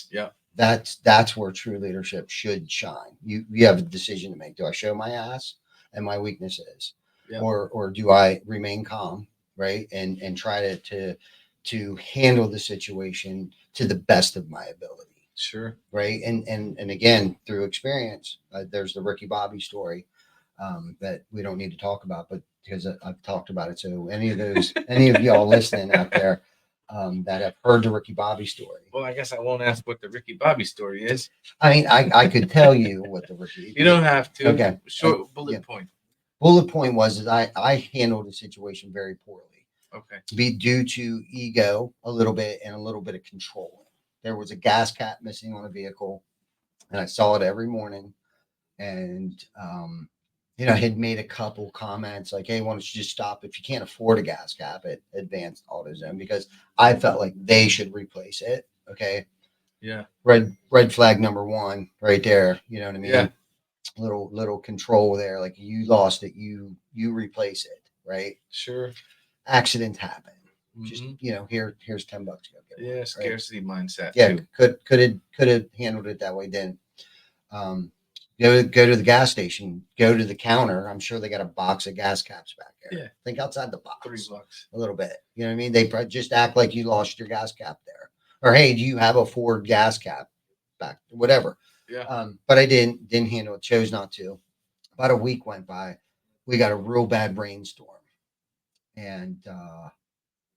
that's where true leadership should shine. You have a decision to make. Do I show my ass and my weaknesses, or do I remain calm, right, and try to handle the situation to the best of my ability? Sure. Right. And again, through experience, there's the Ricky Bobby story that we don't need to talk about, but because I've talked about it. So any of y'all listening out there that have heard the Ricky Bobby story. Well, I guess I won't ask what the Ricky Bobby story is. I mean, I could tell you what the Ricky. You don't have to. Okay. Short bullet point. Bullet point was that I handled the situation very poorly. Okay. Be due to ego a little bit and a little bit of controlling. There was a gas cap missing on a vehicle. and I saw it every morning. And, I had made a couple comments like, hey, why don't you just stop if you can't afford a gas cap at Advanced AutoZone, because I felt like they should replace it. Okay. Yeah. Red flag number one right there. You know what I mean? Yeah. Little control there. Like, you lost it, you replace it, right? Sure. Accidents happen. Just, Mhm. here's $10 to go get one, Yeah. right? Scarcity mindset. Yeah, Too. could have handled it that way. Then go to the gas station, go to the counter. I'm sure they got a box of gas caps back there. Yeah. Think outside the box $3. a little bit. You know what I mean? They just act like you lost your gas cap there, or hey, do you have a Ford gas cap back? Whatever. Yeah. But I didn't handle it. Chose not to. About a week went by. We got a real bad rainstorm, and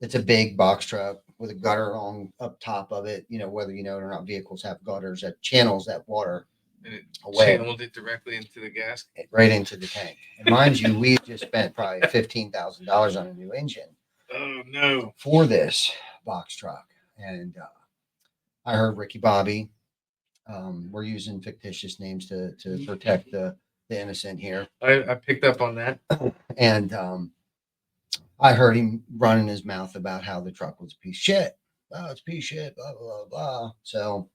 it's a big box truck with a gutter on up top of it. Whether you know it or not, vehicles have gutters that channels that water And it away channeled it directly into the gas. right into the tank. And mind you, we just spent probably $15,000 on a new engine Oh no. for this box truck. And I heard Ricky Bobby. We're using fictitious names to protect the innocent here. I picked up on that. And I heard him running his mouth about how the truck was a piece of shit. Oh, it's a piece of shit, blah, blah, blah. So,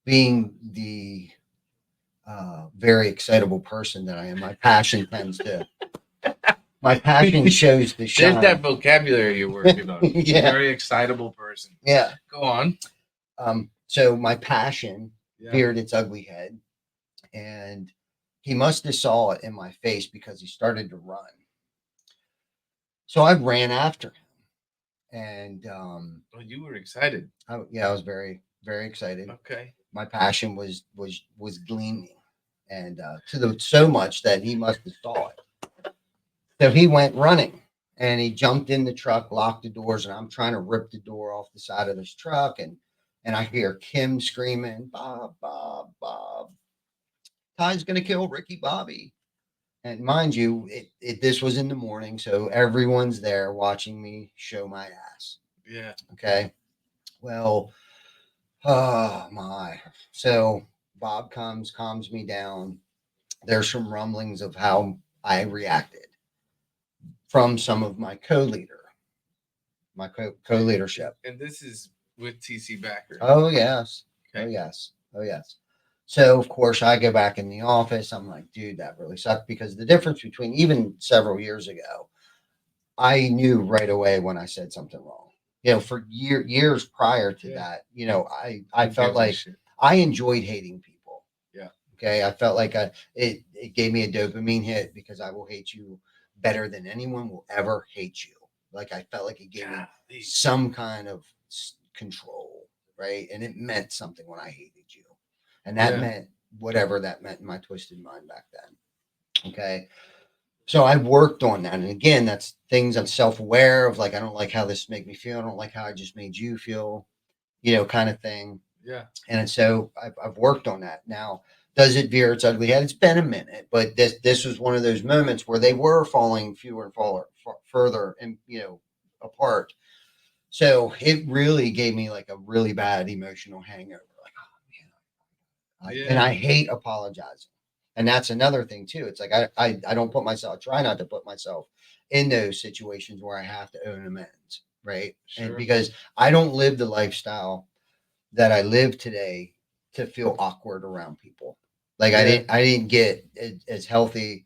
being the very excitable person that I am, my passion shows the shine. There's that vocabulary you're working on. Yeah. Very excitable person. Yeah. Go on. So my passion Yeah. reared its ugly head, and he must have saw it in my face because he started to run. So I ran after him, and Well, you were excited. I was very, very excited. Okay. My passion was gleaming, and so much that he must have saw it. So he went running, and he jumped in the truck, locked the doors, and I'm trying to rip the door off the side of this truck, and I hear Kim screaming, "Bob, Bob, Bob! Ty's gonna kill Ricky Bobby!" And mind you, this was in the morning, so everyone's there watching me show my ass. Yeah. Okay. Well, oh my. So Bob comes, calms me down. There's some rumblings of how I reacted from some of my my co-leadership. And this is with TC Backer. Oh, yes. Okay. Oh, yes. Oh, yes. So, of course, I go back in the office. I'm like, dude, that really sucked, because the difference between even several years ago, I knew right away when I said something wrong. For years prior to that, I felt like I enjoyed hating people. Yeah. Okay. I felt like it gave me a dopamine hit, because I will hate you better than anyone will ever hate you. Like, I felt like it gave me some kind of control, right? And it meant something when I hated you. And that meant whatever that meant in my twisted mind back then. Okay. So I worked on that. And again, that's things I'm self-aware of. Like, I don't like how this make me feel. I don't like how I just made you feel, kind of thing. Yeah. And so I've worked on that. Now, does it veer its ugly head? It's been a minute, but this was one of those moments where they were falling further and, apart. So it really gave me like a really bad emotional hangover. Like, oh man, and I hate apologizing. And that's another thing too. It's like, I don't try not to put myself in those situations where I have to own amends. Right. Sure. And because I don't live the lifestyle that I live today to feel awkward around people. Like, I didn't get as healthy,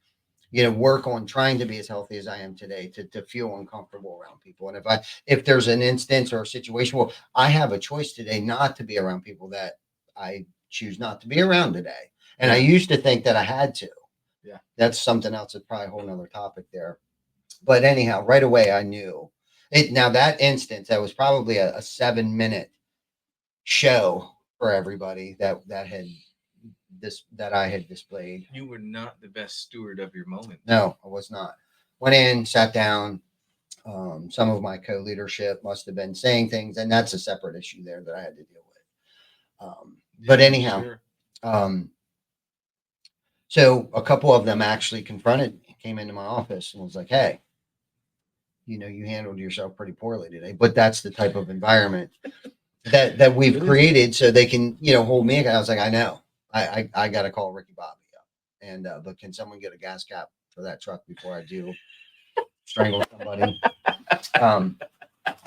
work on trying to be as healthy as I am today to feel uncomfortable around people. And if there's an instance or a situation, well, I have a choice today not to be around people that I choose not to be around today. And I used to think that I had to. Yeah. That's something else. It's probably a whole nother topic there. But anyhow, right away, I knew it. Now, that instance, that was probably a 7-minute show for everybody that I had displayed. You were not the best steward of your moment. No, I was not. Went in, sat down. Some of my co-leadership must have been saying things, and that's a separate issue there that I had to deal with. But anyhow, sure. So a couple of them actually confronted me, came into my office and was like, hey, you handled yourself pretty poorly today. But that's the type of environment that we've created so they can, hold me. I was like, I know. I got to call Ricky Bobby up. And, but can someone get a gas cap for that truck before I do strangle somebody?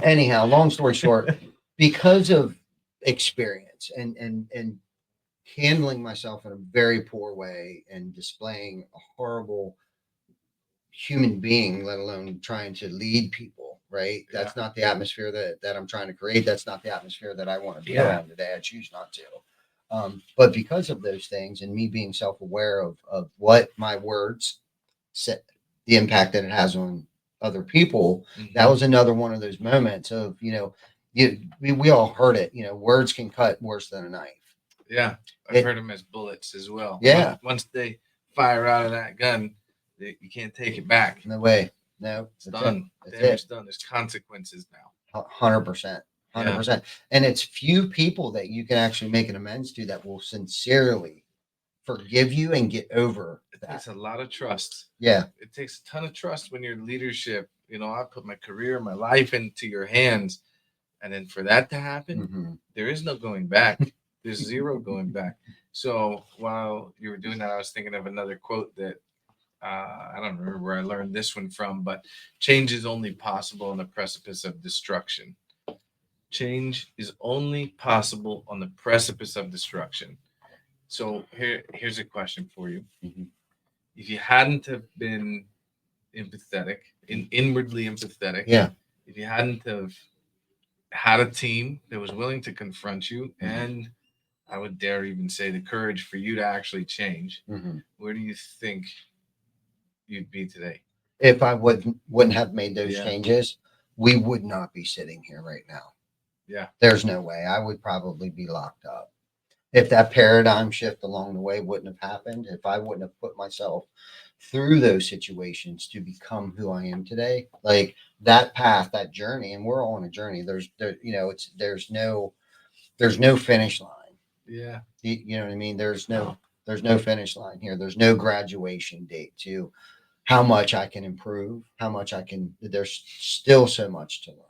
Anyhow, long story short, because of experience and handling myself in a very poor way and displaying a horrible human being, let alone trying to lead people, right? That's not the atmosphere that I'm trying to create. That's not the atmosphere that I want to be around today. I choose not to. But because of those things and me being self-aware of what my words said, the impact that it has on other people, that was another one of those moments of, we all heard it, words can cut worse than a knife. Yeah. I've heard them as bullets as well. Yeah. Once they fire out of that gun, you can't take it back. No way. No, it's done. It's done. There's consequences now. 100%. 100%. And it's few people that you can actually make an amends to that will sincerely forgive you and get over that. It takes a lot of trust. Yeah. It takes a ton of trust when you're leadership. I put my career, my life into your hands. And then for that to happen, there is no going back. There's zero going back. So while you were doing that, I was thinking of another quote that I don't remember where I learned this one from, but change is only possible on the precipice of destruction. Change is only possible on the precipice of destruction. So here's a question for you. If you hadn't have been empathetic, inwardly empathetic, if you hadn't have had a team that was willing to confront you, and I would dare even say the courage for you to actually change, where do you think you'd be today? If I wouldn't have made those changes, we would not be sitting here right now. Yeah. There's no way. I would probably be locked up. If that paradigm shift along the way wouldn't have happened, if I wouldn't have put myself through those situations to become who I am today, like that path, that journey, and we're all on a journey. There's no finish line. Yeah. You know what I mean? There's no finish line here. There's no graduation date to how much I can improve, there's still so much to learn.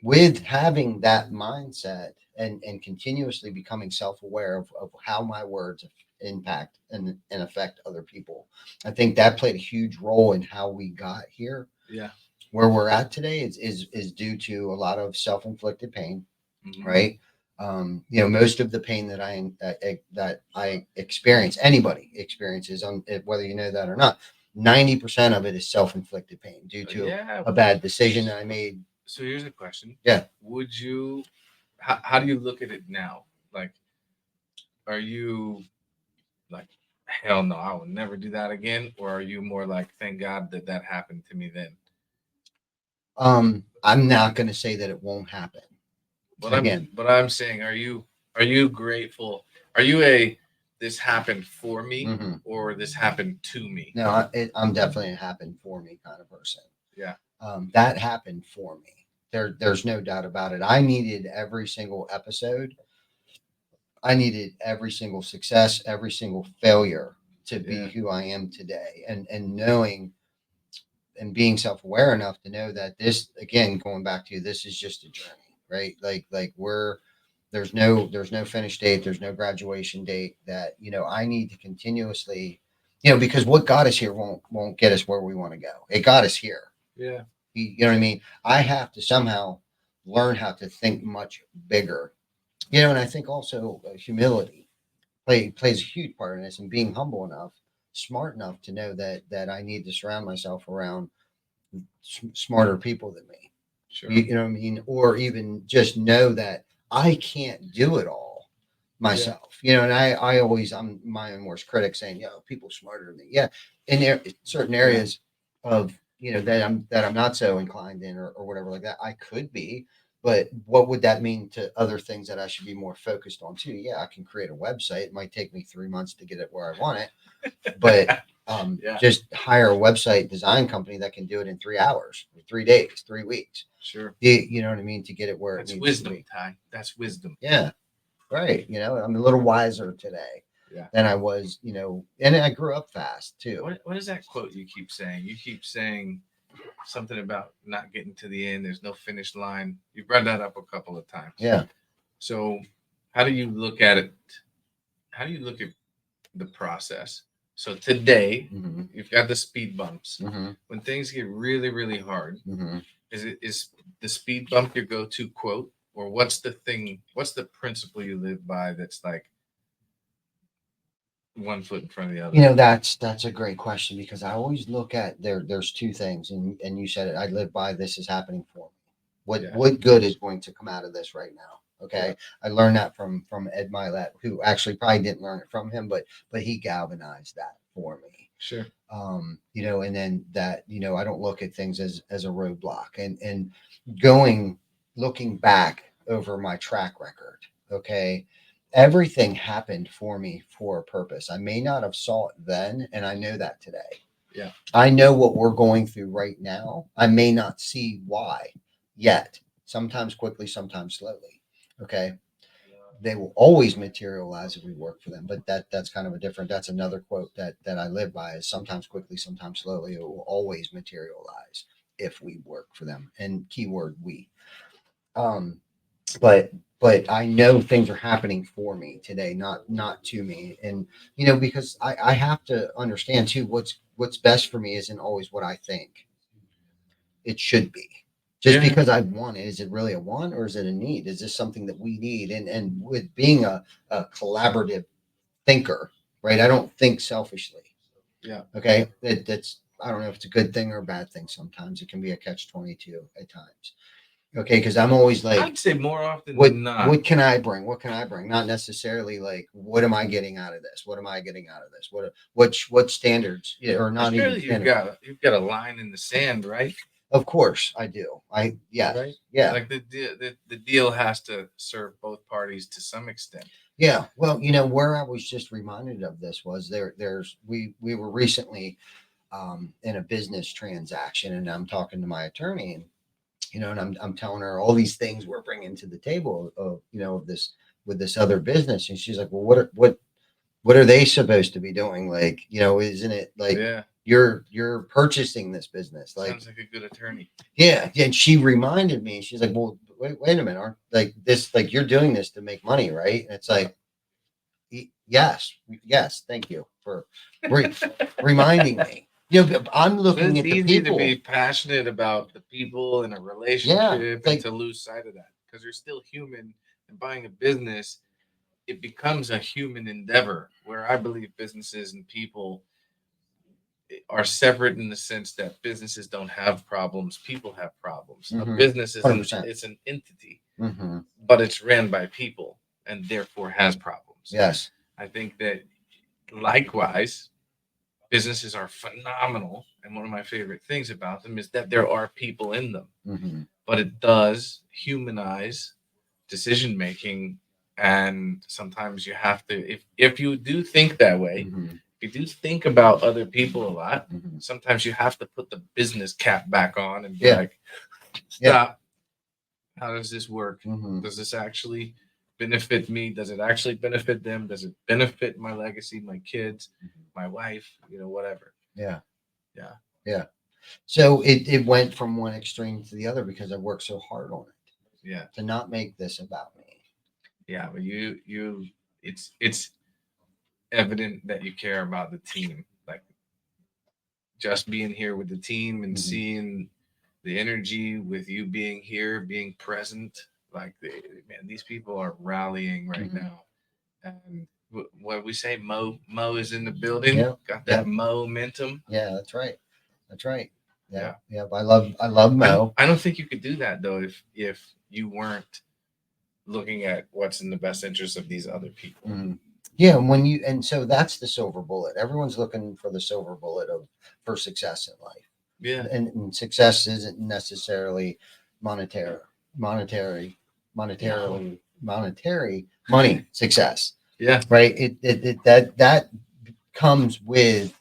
With having that mindset and continuously becoming self-aware of how my words impact and affect other people, I think that played a huge role in how we got here. Yeah. Where we're at today is due to a lot of self-inflicted pain, right? Most of the pain that I experience, anybody experiences, whether you know that or not, 90% of it is self-inflicted pain due to a bad decision that I made. So here's a question. Yeah. Would you, how do you look at it now? Like, are you like, hell no, I will never do that again? Or are you more like, thank God that happened to me then? I'm not going to say that it won't happen. But I'm saying, are you grateful? Are you this happened for me or this happened to me? No, I'm definitely a happened for me kind of person. Yeah. That happened for me. There's no doubt about it. I needed every single episode. I needed every single success, every single failure to be who I am today. And knowing and being self-aware enough to know that this, again, going back to this is just a journey, right? Like there's no finish date. There's no graduation date that, I need to continuously, because what got us here won't get us where we want to go. It got us here. Yeah. You know what I mean? I have to somehow learn how to think much bigger, and I think also humility plays a huge part in this, and being humble enough, smart enough to know that I need to surround myself around smarter people than me. Sure. You know what I mean? Or even just know that I can't do it all myself. And I'm my own worst critic, saying, people smarter than me. Yeah. In certain areas of, that I'm not so inclined in or whatever like that, I could be, but what would that mean to other things that I should be more focused on too? Yeah, I can create a website. It might take me 3 months to get it where I want it, but just hire a website design company that can do it in 3 hours, 3 days, 3 weeks. Sure. You know what I mean? To get it where that's it needs wisdom, to be. Ty. That's wisdom. Yeah. Right. I'm a little wiser today than I was, and I grew up fast too. What is that quote you keep saying? You keep saying something about not getting to the end. There's no finish line. You brought that up a couple of times. Yeah. So how do you look at it how do you look at the process? So today Mhm. you've got the speed bumps. Mhm. When things get really, really hard, Mhm. is the speed bump your go-to quote, or what's the thing? What's the principle you live by that's like one foot in front of the other? You know, that's a great question because I always look at there's two things, and you said it. I live by this is happening for me. Yeah. What good is going to come out of this right now? Okay. Yeah. I learned that from Ed Milet, who actually probably didn't learn it from him, but he galvanized that for me. Sure. You know, and then that, you know, I don't look at things as a roadblock, and going looking back over my track record, okay, everything happened for me for a purpose. I may not have saw it then, and I know that today. Yeah. I know what we're going through right now. I may not see why yet. Sometimes quickly, sometimes slowly. Okay. They will always materialize if we work for them. But that's kind of a different. That's another quote that I live by: is sometimes quickly, sometimes slowly. It will always materialize if we work for them. And keyword we. Um, but I know things are happening for me today, not to me. And you know, because I have to understand too, what's best for me isn't always what I think it should be. Just Yeah. because I want it, is it really a want or is it a need? Is this something that we need? And with being a collaborative thinker, right? I don't think selfishly. Yeah. Okay. That's, I don't know if it's a good thing or a bad thing. Sometimes it can be a catch-22 at times. Okay. Because I'm always like, I'd say more often what than not. what can I bring? What can I bring? Not necessarily like, what am I getting out of this? What am I getting out of this? What standards? Yeah, or not even Surely standards. you've got a line in the sand, right? Of course I do. Yes. Right. Yeah. Like the deal has to serve both parties to some extent. Yeah. Well, you know, where I was just reminded of this was we were recently in a business transaction, and I'm talking to my attorney, and you know, and I'm telling her all these things we're bringing to the table of, you know, this with this other business, and she's like, well, what are they supposed to be doing? Like, you know, isn't it like Yeah. you're purchasing this business? Like, Sounds like a good attorney. yeah. And she reminded me, she's like, well, wait a minute, aren't like this, like you're doing this to make money, right? And it's like, yes, thank you for re- reminding me. You know, I'm But looking it's at the easy to people. be passionate about the people in a Yeah, relationship like, and to lose sight of that because you're still human. And buying a business, it becomes a human endeavor where I believe businesses and people are separate in the sense that businesses don't have problems, people have problems. A mhm, business is 100%. it's an entity, Hmm. but it's ran by people and therefore has problems. Yes. I think that likewise, businesses are phenomenal, and one of my favorite things about them is that there are people in them, Hmm. but it does humanize decision making, and sometimes you have to if you do think that way, Hmm. if you do think about other people a lot, Hmm. sometimes you have to put the business cap back on and be Yeah. like, Yeah. stop. How does this work? Hmm. Does this actually benefit me? Does it actually benefit them? Does it benefit my legacy, my kids, my wife, whatever? Yeah. Yeah. Yeah. So it went from one extreme to the other because I worked so hard on it Yeah. to not make this about me. Yeah. But it's evident that you care about the team. Like just being here with the team and Mhm. seeing the energy with you being here, being present. Like, man, these people are rallying right Mhm. now. And what we say, Mo is in the building. Yeah. Got that Yeah. momentum. Yeah, that's right. That's right. Yeah. Yeah. Yeah. I love Mo. I don't think you could do that though if you weren't looking at what's in the best interest of these other people. Mhm. Yeah, and so that's the silver bullet. Everyone's looking for the silver bullet for success in life. Yeah. And success isn't necessarily monetary, monetary, monetary money success, Yeah. right? That comes with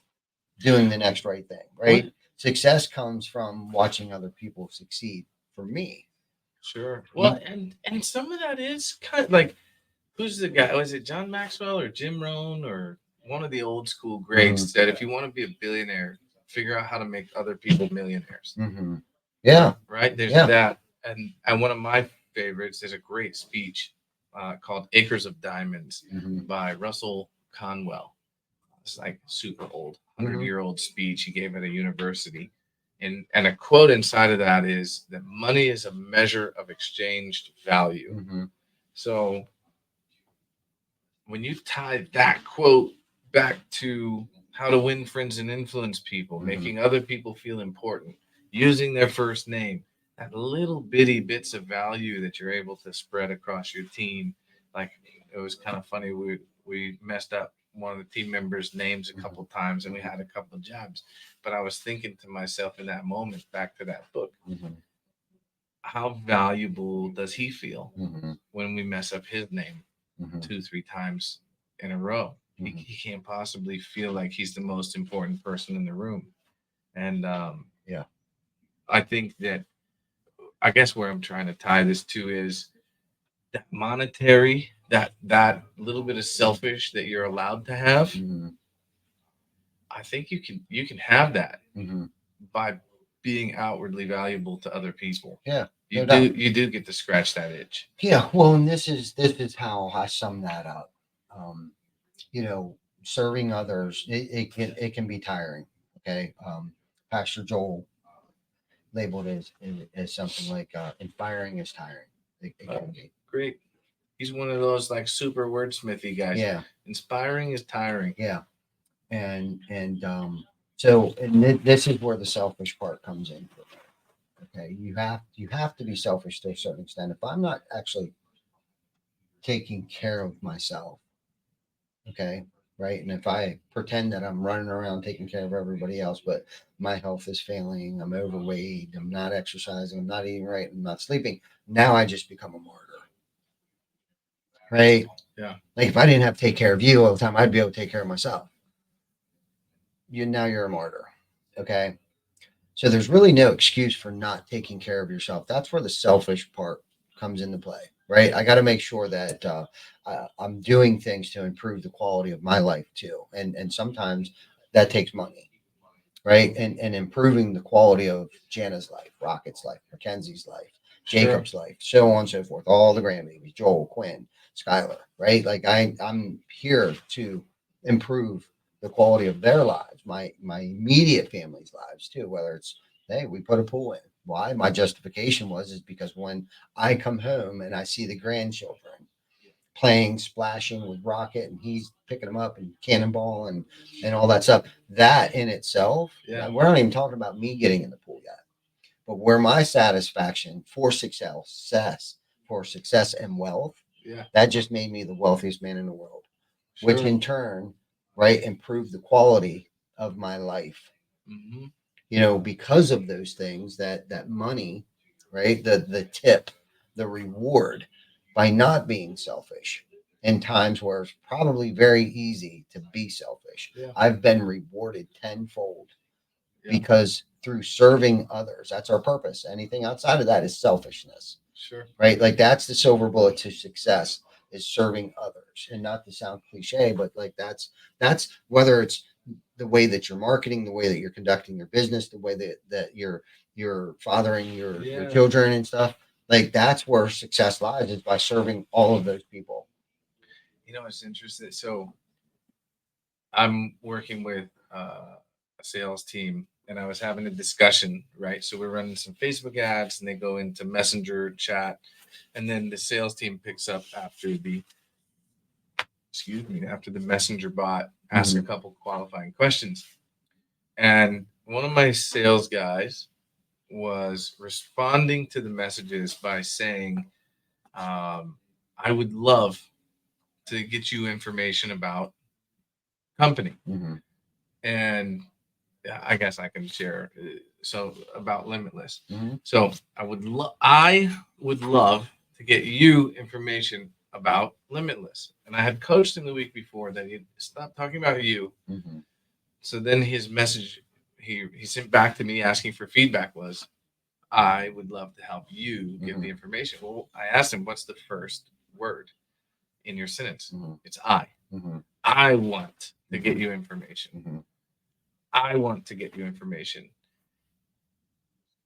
doing the next right thing, right? What? Success comes from watching other people succeed. For me, Sure. Well, and some of that is kind of like, who's the guy? Was it John Maxwell or Jim Rohn or one of the old school greats Mhm. said, if you want to be a billionaire, figure out how to make other people millionaires. Hmm. Yeah, Right? There's yeah. that. And one of my favorites is a great speech called Acres of Diamonds Mhm. by Russell Conwell. It's like super old, Mhm. 100-year-old speech he gave at a university. And a quote inside of that is that money is a measure of exchanged value. Mhm. So when you tie that quote back to how to win friends and influence people, Mhm. making other people feel important, using their first name, that little bitty bits of value that you're able to spread across your team. Like, it was kind of funny. We messed up one of the team members' names a couple times, and we had a couple of jabs. But I was thinking to myself in that moment, back to that book, Mhm. how valuable does he feel Mhm. when we mess up his name Mhm. 2-3 times in a row? Mhm. He can't possibly feel like he's the most important person in the room. And Yeah. I think that, I guess where I'm trying to tie this to is that monetary, that little bit of selfish that you're allowed to have. Mhm. I think you can have that Mhm. by being outwardly valuable to other people. Yeah. You No do doubt. you do get to scratch that itch. Yeah. Well, and this is how I sum that up. Um, Serving others, it can be tiring. Okay. Pastor Joel labeled as something like inspiring is tiring. It can be. Great. He's one of those like super wordsmithy guys. Yeah. Inspiring is tiring. Yeah. And this is where the selfish part comes in. Okay. You have to be selfish to a certain extent. If I'm not actually taking care of myself, okay, right, and if I pretend that I'm running around taking care of everybody else, but my health is failing, I'm overweight, I'm not exercising, I'm not eating right, I'm not sleeping, now I just become a martyr, right? Yeah. Like if I didn't have to take care of you all the time, I'd be able to take care of myself. Now you're a martyr. Okay. So there's really no excuse for not taking care of yourself. That's where the selfish part comes into play, right? I got to make sure that I'm doing things to improve the quality of my life too, and sometimes that takes money, right? And improving the quality of Jana's life, Rocket's life, Mackenzie's life, Jacob's life, so on and so forth. All the grandbabies, Joel, Quinn, Skylar, right? Like I'm here to improve the quality of their lives, my immediate family's lives too. Whether it's, hey, we put a pool in. Why? My justification is because when I come home and I see the grandchildren playing, splashing with Rocket, and he's picking them up and cannonball and all that stuff, that in itself, Yeah. we're not even talking about me getting in the pool yet. But where my satisfaction for success and wealth, Yeah. that just made me the wealthiest man in the world, Sure. which in turn, right, improved the quality of my life. Mm-hmm. Because of those things, that money, right, the tip, the reward, by not being selfish in times where it's probably very easy to be selfish. Yeah. I've been rewarded tenfold. Yeah. Because through serving others, that's our purpose. Anything outside of that is selfishness, Sure. right? Like that's the silver bullet to success, is serving others. And not to sound cliche, but like that's whether it's the way that you're marketing, the way that you're conducting your business, the way that you're fathering your Yeah. children and stuff. Like that's where success lies, is by serving all of those people. It's interesting. So I'm working with a sales team, and I was having a discussion, right? So we're running some Facebook ads, and they go into Messenger chat, and then the sales team picks up after the Messenger bot asks a couple qualifying questions. And one of my sales guys was responding to the messages by saying, I would love to get you information about company. Mm-hmm. And I guess I can share so about Limitless. Mm-hmm. So I would love to get you information about Limitless. And I had coached him the week before that he'd stop talking about you. Mm-hmm. So then his message he sent back to me asking for feedback was, I would love to help you give the information. Well, I asked him, what's the first word in your sentence? Mm-hmm. It's I. Mm-hmm. I want to get you information. Mm-hmm. I want to get you information.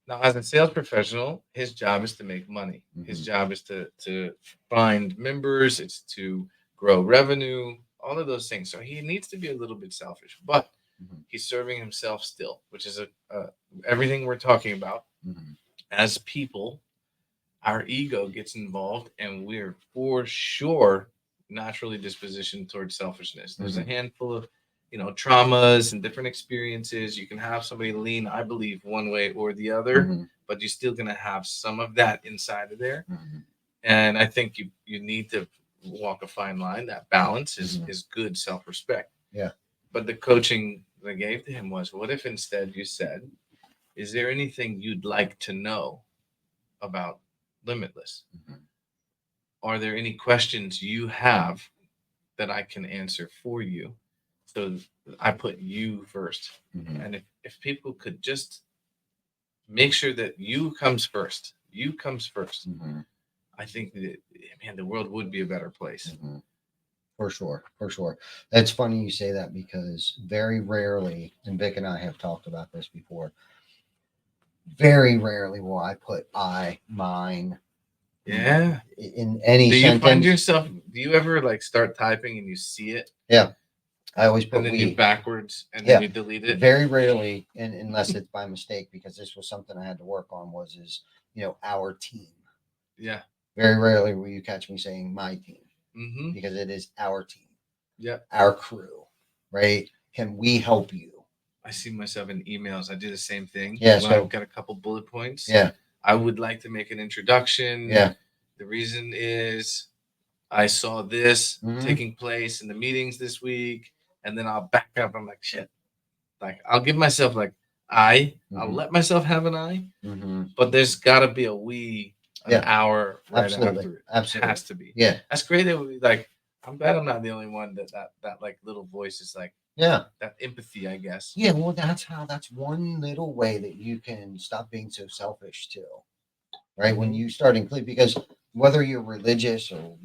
Now, as a sales professional, his job is to make money. His Mhm. job is to find members. It's to grow revenue. All of those things. So he needs to be a little bit selfish, but Mhm. he's serving himself still, which is everything we're talking about. Mhm. As people, our ego gets involved, and we're for sure naturally dispositioned towards selfishness. There's a Mhm. handful of traumas and different experiences. You can have somebody lean, I believe, one way or the other, Mhm. but you're still going to have some of that inside of there. Mhm. And I think you need to walk a fine line. That balance Mhm. is good self-respect. Yeah. But the coaching that I gave to him was, what if instead you said, is there anything you'd like to know about Limitless? Mhm. Are there any questions you have that I can answer for you? So I put you first. Mhm. And if people could just make sure that you comes first, Mhm. I think that, man, the world would be a better place. Mhm. For sure, for sure. That's funny you say that because very rarely, and Vic and I have talked about this before, very rarely will I put I, mine Yeah. in any Do you find sentence. yourself, do you ever like start typing and you see it Yeah, I always and put then you we. backwards and then Yeah, you delete it? very rarely, and unless it's by mistake, because this was something I had to work on, our team. Yeah. Very rarely will you catch me saying my team Mm-hmm. because it is our team, Yeah. our crew, right? Can we help you? I see myself in emails. I do the same thing. Yeah, When so I've got a couple bullet points, yeah, I would like to make an introduction. yeah. The reason is I saw this Mhm. taking place in the meetings this week, and then I'll back up. I'm like, shit. Like I'll give myself like I'll Mhm. let myself have an I, Mhm. but there's got to be a we an Yeah, hour right absolutely, after it. absolutely. Has to be. Yeah, That's great that we like. I'm glad I'm not the only one that like little voice is like yeah, that empathy, I guess. yeah. Well, that's one little way that you can stop being so selfish too, right? When Mhm. you start include, because whether you're religious or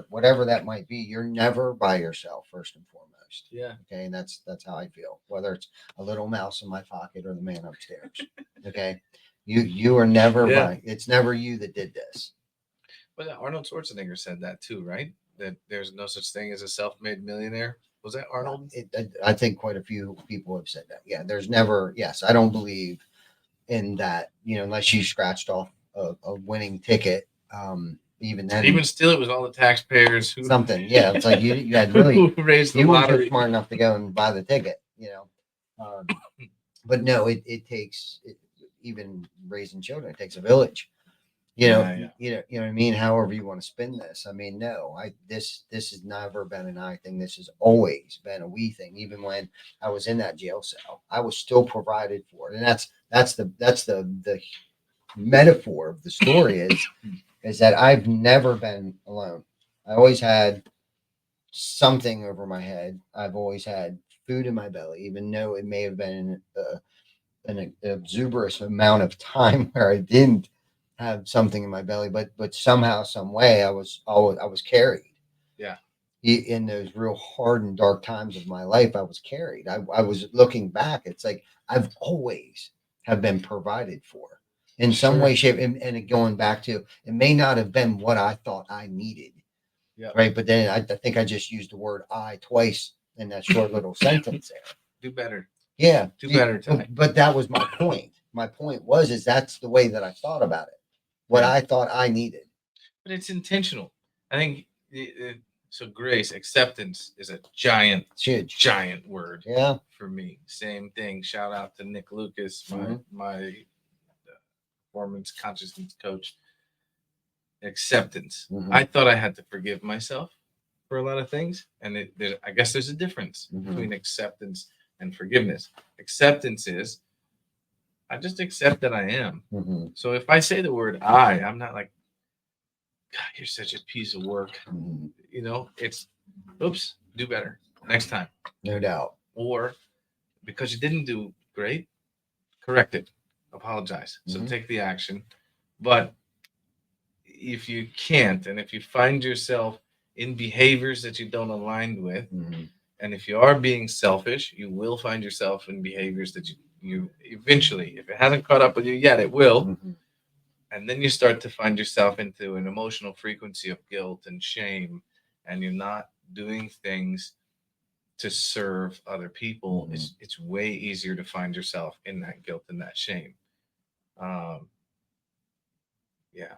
whatever that might be, you're never by yourself first and foremost. Yeah. Okay, and that's how I feel. Whether it's a little mouse in my pocket or the man upstairs. Okay, you are never Yeah. by. It's never you that did this. But Arnold Schwarzenegger said that too, right? That there's no such thing as a self-made millionaire. Was that Arnold? I think quite a few people have said that. Yeah, there's never. Yes, I don't believe in that. Unless you scratched off a winning ticket. Even then, Even still, it was all the taxpayers who something. Yeah, it's like you had really who raised the you weren't lottery. smart enough to go and buy the ticket. But no, it takes even raising children. It takes a village. Yeah. You know what I mean. However you want to spin this. I mean, no, this has never been an I thing. This has always been a we thing. Even when I was in that jail cell, I was still provided for, and that's the metaphor of the story is that I've never been alone. I always had something over my head. I've always had food in my belly, even though it may have been an exuberant amount of time where I didn't have something in my belly, but somehow, some way, I was carried. Yeah. In those real hard and dark times of my life, I was carried. I was looking back. It's like I've always have been provided for in some Sure. way, shape, and going back to it may not have been what I thought I needed. Yeah. Right. But then I think I just used the word I twice in that short little sentence there. Do better. Yeah. Do better, Ty. But that was my point. My point is that's the way that I thought about it. What Yeah. I thought I needed. But it's intentional. I think so. Grace, acceptance is a giant, It's huge. giant word Yeah. for me. Same thing. Shout out to Nick Lucas, Mhm. my performance consciousness coach. Acceptance. Mhm. I thought I had to forgive myself for a lot of things, and I guess there's a difference Mhm. between acceptance and forgiveness. Acceptance is I just accept that I am. Mhm. So if I say the word I'm not like, God, you're such a piece of work. Mhm. It's, oops, do better next time. No doubt. Or because you didn't do great, correct it, apologize. So Mhm. take the action. But if you can't, and if you find yourself in behaviors that you don't align with, Mhm. and if you are being selfish, you will find yourself in behaviors that you you eventually, if it hasn't caught up with you yet, it will. Mhm. And then you start to find yourself into an emotional frequency of guilt and shame, and you're not doing things to serve other people. Mhm. It's way easier to find yourself in that guilt and that shame. Um, yeah,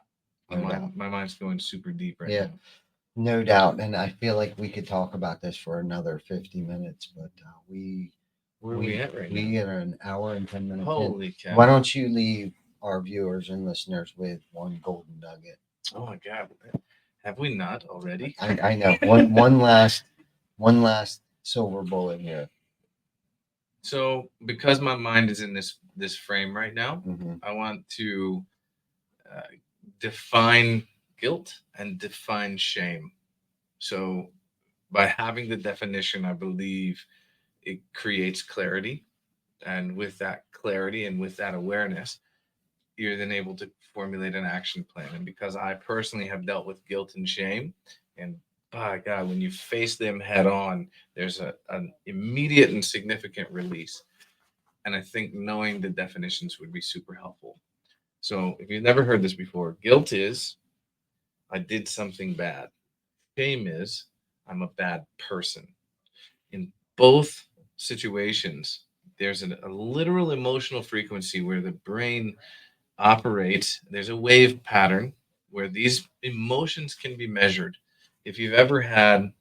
No doubt. my mind's going super deep right Yeah. now. No doubt. And I feel like we could talk about this for another 50 minutes, but Where are we at right we now? are an hour and 10 minutes in. Holy cow! Why don't you leave our viewers and listeners with one golden nugget? Oh my God, have we not already? I know one last silver bullet here. So because my mind is in this frame right now, Mhm. I want to uh, define guilt and define shame. So by having the definition, I believe it creates clarity, and with that clarity and with that awareness, you're then able to formulate an action plan. And because I personally have dealt with guilt and shame, and by God, when you face them head on, there's an immediate and significant release. And I think knowing the definitions would be super helpful. So if you've never heard this before, guilt is I did something bad. Shame is I'm a bad person. In both situations, there's a literal emotional frequency where the brain operates. There's a wave pattern where these emotions can be measured. If you've ever had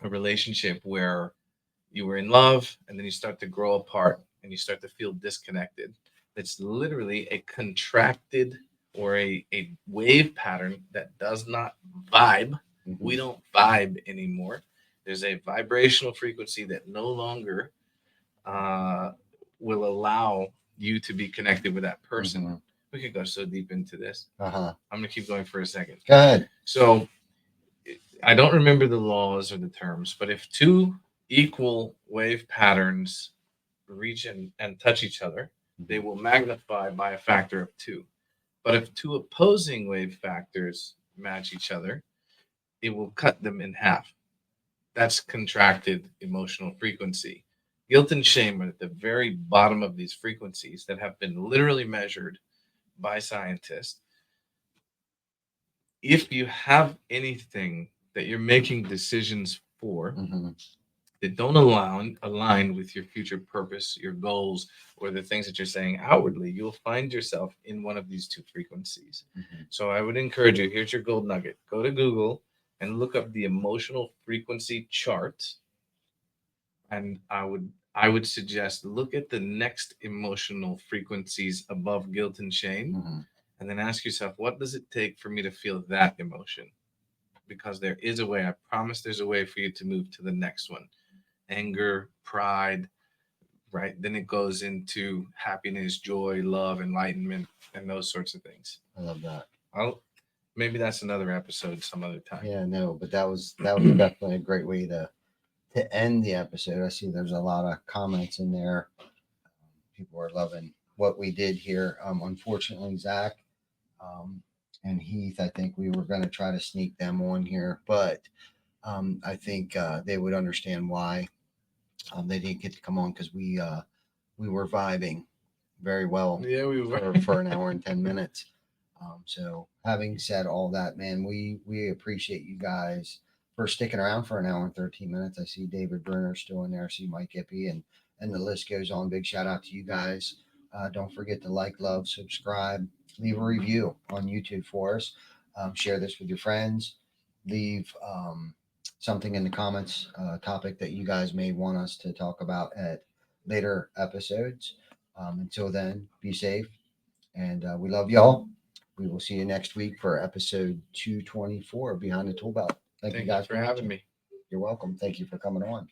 a relationship where you were in love and then you start to grow apart and you start to feel disconnected, it's literally a contracted or a wave pattern that does not vibe. We don't vibe anymore. There's a vibrational frequency that no longer uh, will allow you to be connected with that person. Mhm. We could go so deep into this. Uh-huh. I'm going to keep going for a second. Go ahead. So I don't remember the laws or the terms, but if two equal wave patterns reach and touch each other, they will magnify by a factor of two. But if two opposing wave factors match each other, it will cut them in half. That's contracted emotional frequency. Guilt and shame are at the very bottom of these frequencies that have been literally measured by scientists. If you have anything that you're making decisions for Mhm. that don't align with your future purpose, your goals, or the things that you're saying outwardly, you'll find yourself in one of these two frequencies. Mhm. So I would encourage you, here's your gold nugget. Go to Google and look up the emotional frequency chart. And I would suggest look at the next emotional frequencies above guilt and shame, Mhm. and then ask yourself, what does it take for me to feel that emotion? Because there is a way. I promise there's a way for you to move to the next one. Anger, pride, right? Then it goes into happiness, joy, love, enlightenment, and those sorts of things. I love that. Maybe that's another episode some other time. Yeah, no, but that was definitely a great way to end the episode. I see there's a lot of comments in there. People are loving what we did here. Unfortunately, Zach and Heath, I think we were going to try to sneak them on here, but I think they would understand why they didn't get to come on because we were vibing very well Yeah, we were. for an hour and 10 minutes. So having said all that, man, we appreciate you guys for sticking around for an hour and 13 minutes. I see David Bruner still in there. I see Mike Ippy, and the list goes on. Big shout out to you guys. Don't forget to like, love, subscribe, leave a review on YouTube for us. Share this with your friends. Leave something in the comments, topic that you guys may want us to talk about at later episodes. Until then, be safe, and we love y'all. We will see you next week for episode 224 Behind the Tool Belt. Thank you guys for having me. You're welcome. Thank you for coming on.